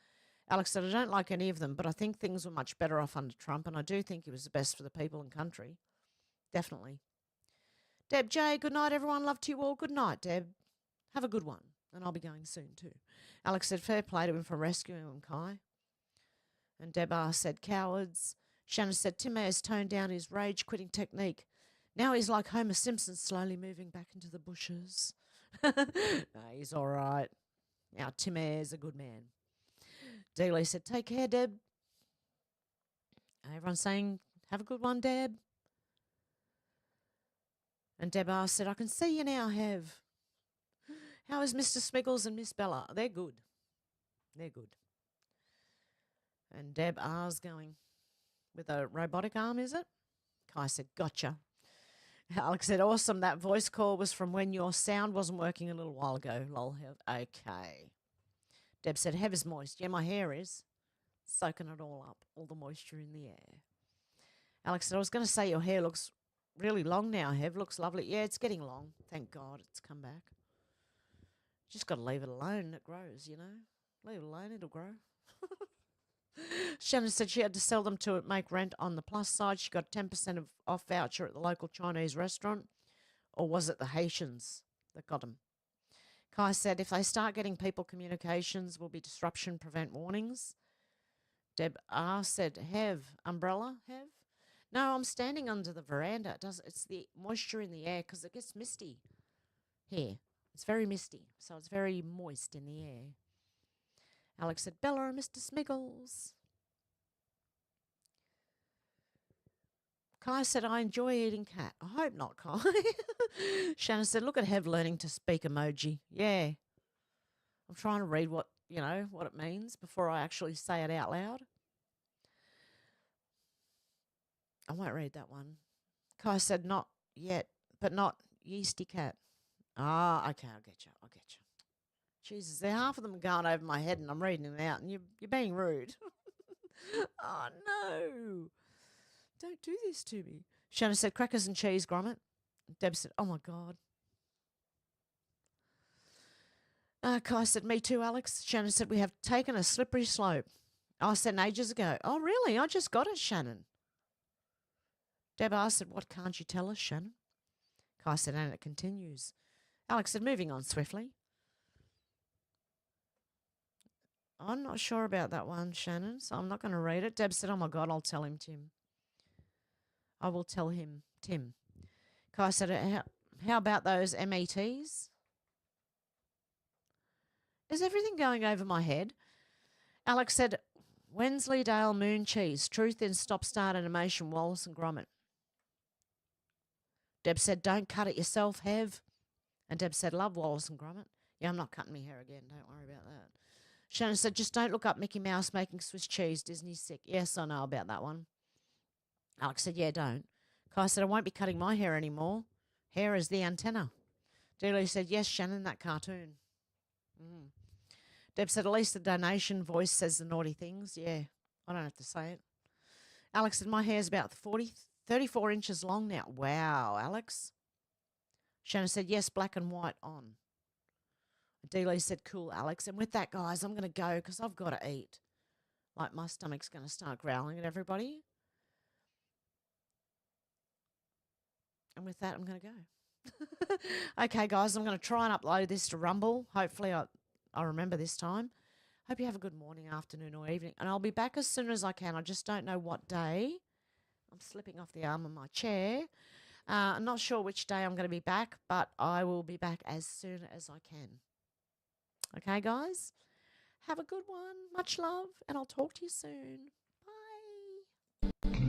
Alex said, I don't like any of them, but I think things were much better off under Trump, and I do think he was the best for the people and country. Definitely. Deb J, good night, everyone. Love to you all. Good night, Deb. Have a good one. And I'll be going soon too. Alex said, fair play to him for rescuing him, Kai. And Deb R said, cowards. Shannon said, Tim has toned down his rage-quitting technique. Now he's like Homer Simpson, slowly moving back into the bushes. No, he's all right. Now Tim is a good man. Dealey said, take care, Deb. Everyone's saying, have a good one, Deb. And Deb R said, I can see you now, Hev. How is Mr. Smiggles and Miss Bella? They're good. They're good. And Deb R's going with a robotic arm, is it? Kai said, gotcha. Alex said, awesome. That voice call was from when your sound wasn't working a little while ago. Lol, Hev. Okay. Deb said, Hev is moist. Yeah, my hair is. Soaking it all up. All the moisture in the air. Alex said, I was going to say your hair looks really long now, Hev. Looks lovely. Yeah, it's getting long. Thank God it's come back. Just got to leave it alone and it grows, you know. Leave it alone, it'll grow. Shannon said she had to sell them to make rent on the plus side. She got 10% off voucher at the local Chinese restaurant. Or was it the Haitians that got them? Kai said, if they start getting people communications, will be disruption, prevent warnings. Deb R said, Hev, umbrella, Hev? No, I'm standing under the veranda. It's the moisture in the air because it gets misty here. It's very misty, so it's very moist in the air. Alex said, Bella and Mr. Smiggles. Kai said, I enjoy eating cat. I hope not, Kai. Shannon said, look at Hev learning to speak emoji. Yeah. I'm trying to read what it means before I actually say it out loud. I won't read that one. Kai said, not yet, but not yeasty cat. Ah, okay, I'll get you. Jesus, half of them are going over my head and I'm reading them out and you're being rude. Oh, no. Don't do this to me. Shannon said, crackers and cheese, Gromit. Deb said, oh, my God. Kai said, me too, Alex. Shannon said, we have taken a slippery slope. I said ages ago. Oh, really? I just got it, Shannon. Deb asked, said, what can't you tell us, Shannon? Kai said, and it continues. Alex said, moving on swiftly. I'm not sure about that one, Shannon, so I'm not going to read it. Deb said, oh, my God, I'll tell him, Tim. I will tell him, Tim. Kai said, how about those METs? Is everything going over my head? Alex said, Wensleydale Moon Cheese, Truth in Stop Start Animation, Wallace and Gromit. Deb said, don't cut it yourself, Hev. And Deb said, love Wallace and Gromit. Yeah, I'm not cutting my hair again. Don't worry about that. Shannon said, just don't look up Mickey Mouse making Swiss cheese. Disney's sick. Yes, I know about that one. Alex said, yeah, don't. Kai said, I won't be cutting my hair anymore. Hair is the antenna. Dealey said, yes, Shannon, that cartoon. Deb said, at least the donation voice says the naughty things. Yeah, I don't have to say it. Alex said, my hair's about 34 inches long now. Wow, Alex. Shannon said, yes, black and white on. Dealey said, cool, Alex. And with that, guys, I'm going to go because I've got to eat. Like my stomach's going to start growling at everybody. And with that, I'm going to go. Okay, guys, I'm going to try and upload this to Rumble. Hopefully I'll remember this time. Hope you have a good morning, afternoon, or evening. And I'll be back as soon as I can. I just don't know what day. I'm slipping off the arm of my chair. I'm not sure which day I'm going to be back, but I will be back as soon as I can. Okay, guys? Have a good one. Much love, and I'll talk to you soon. Bye.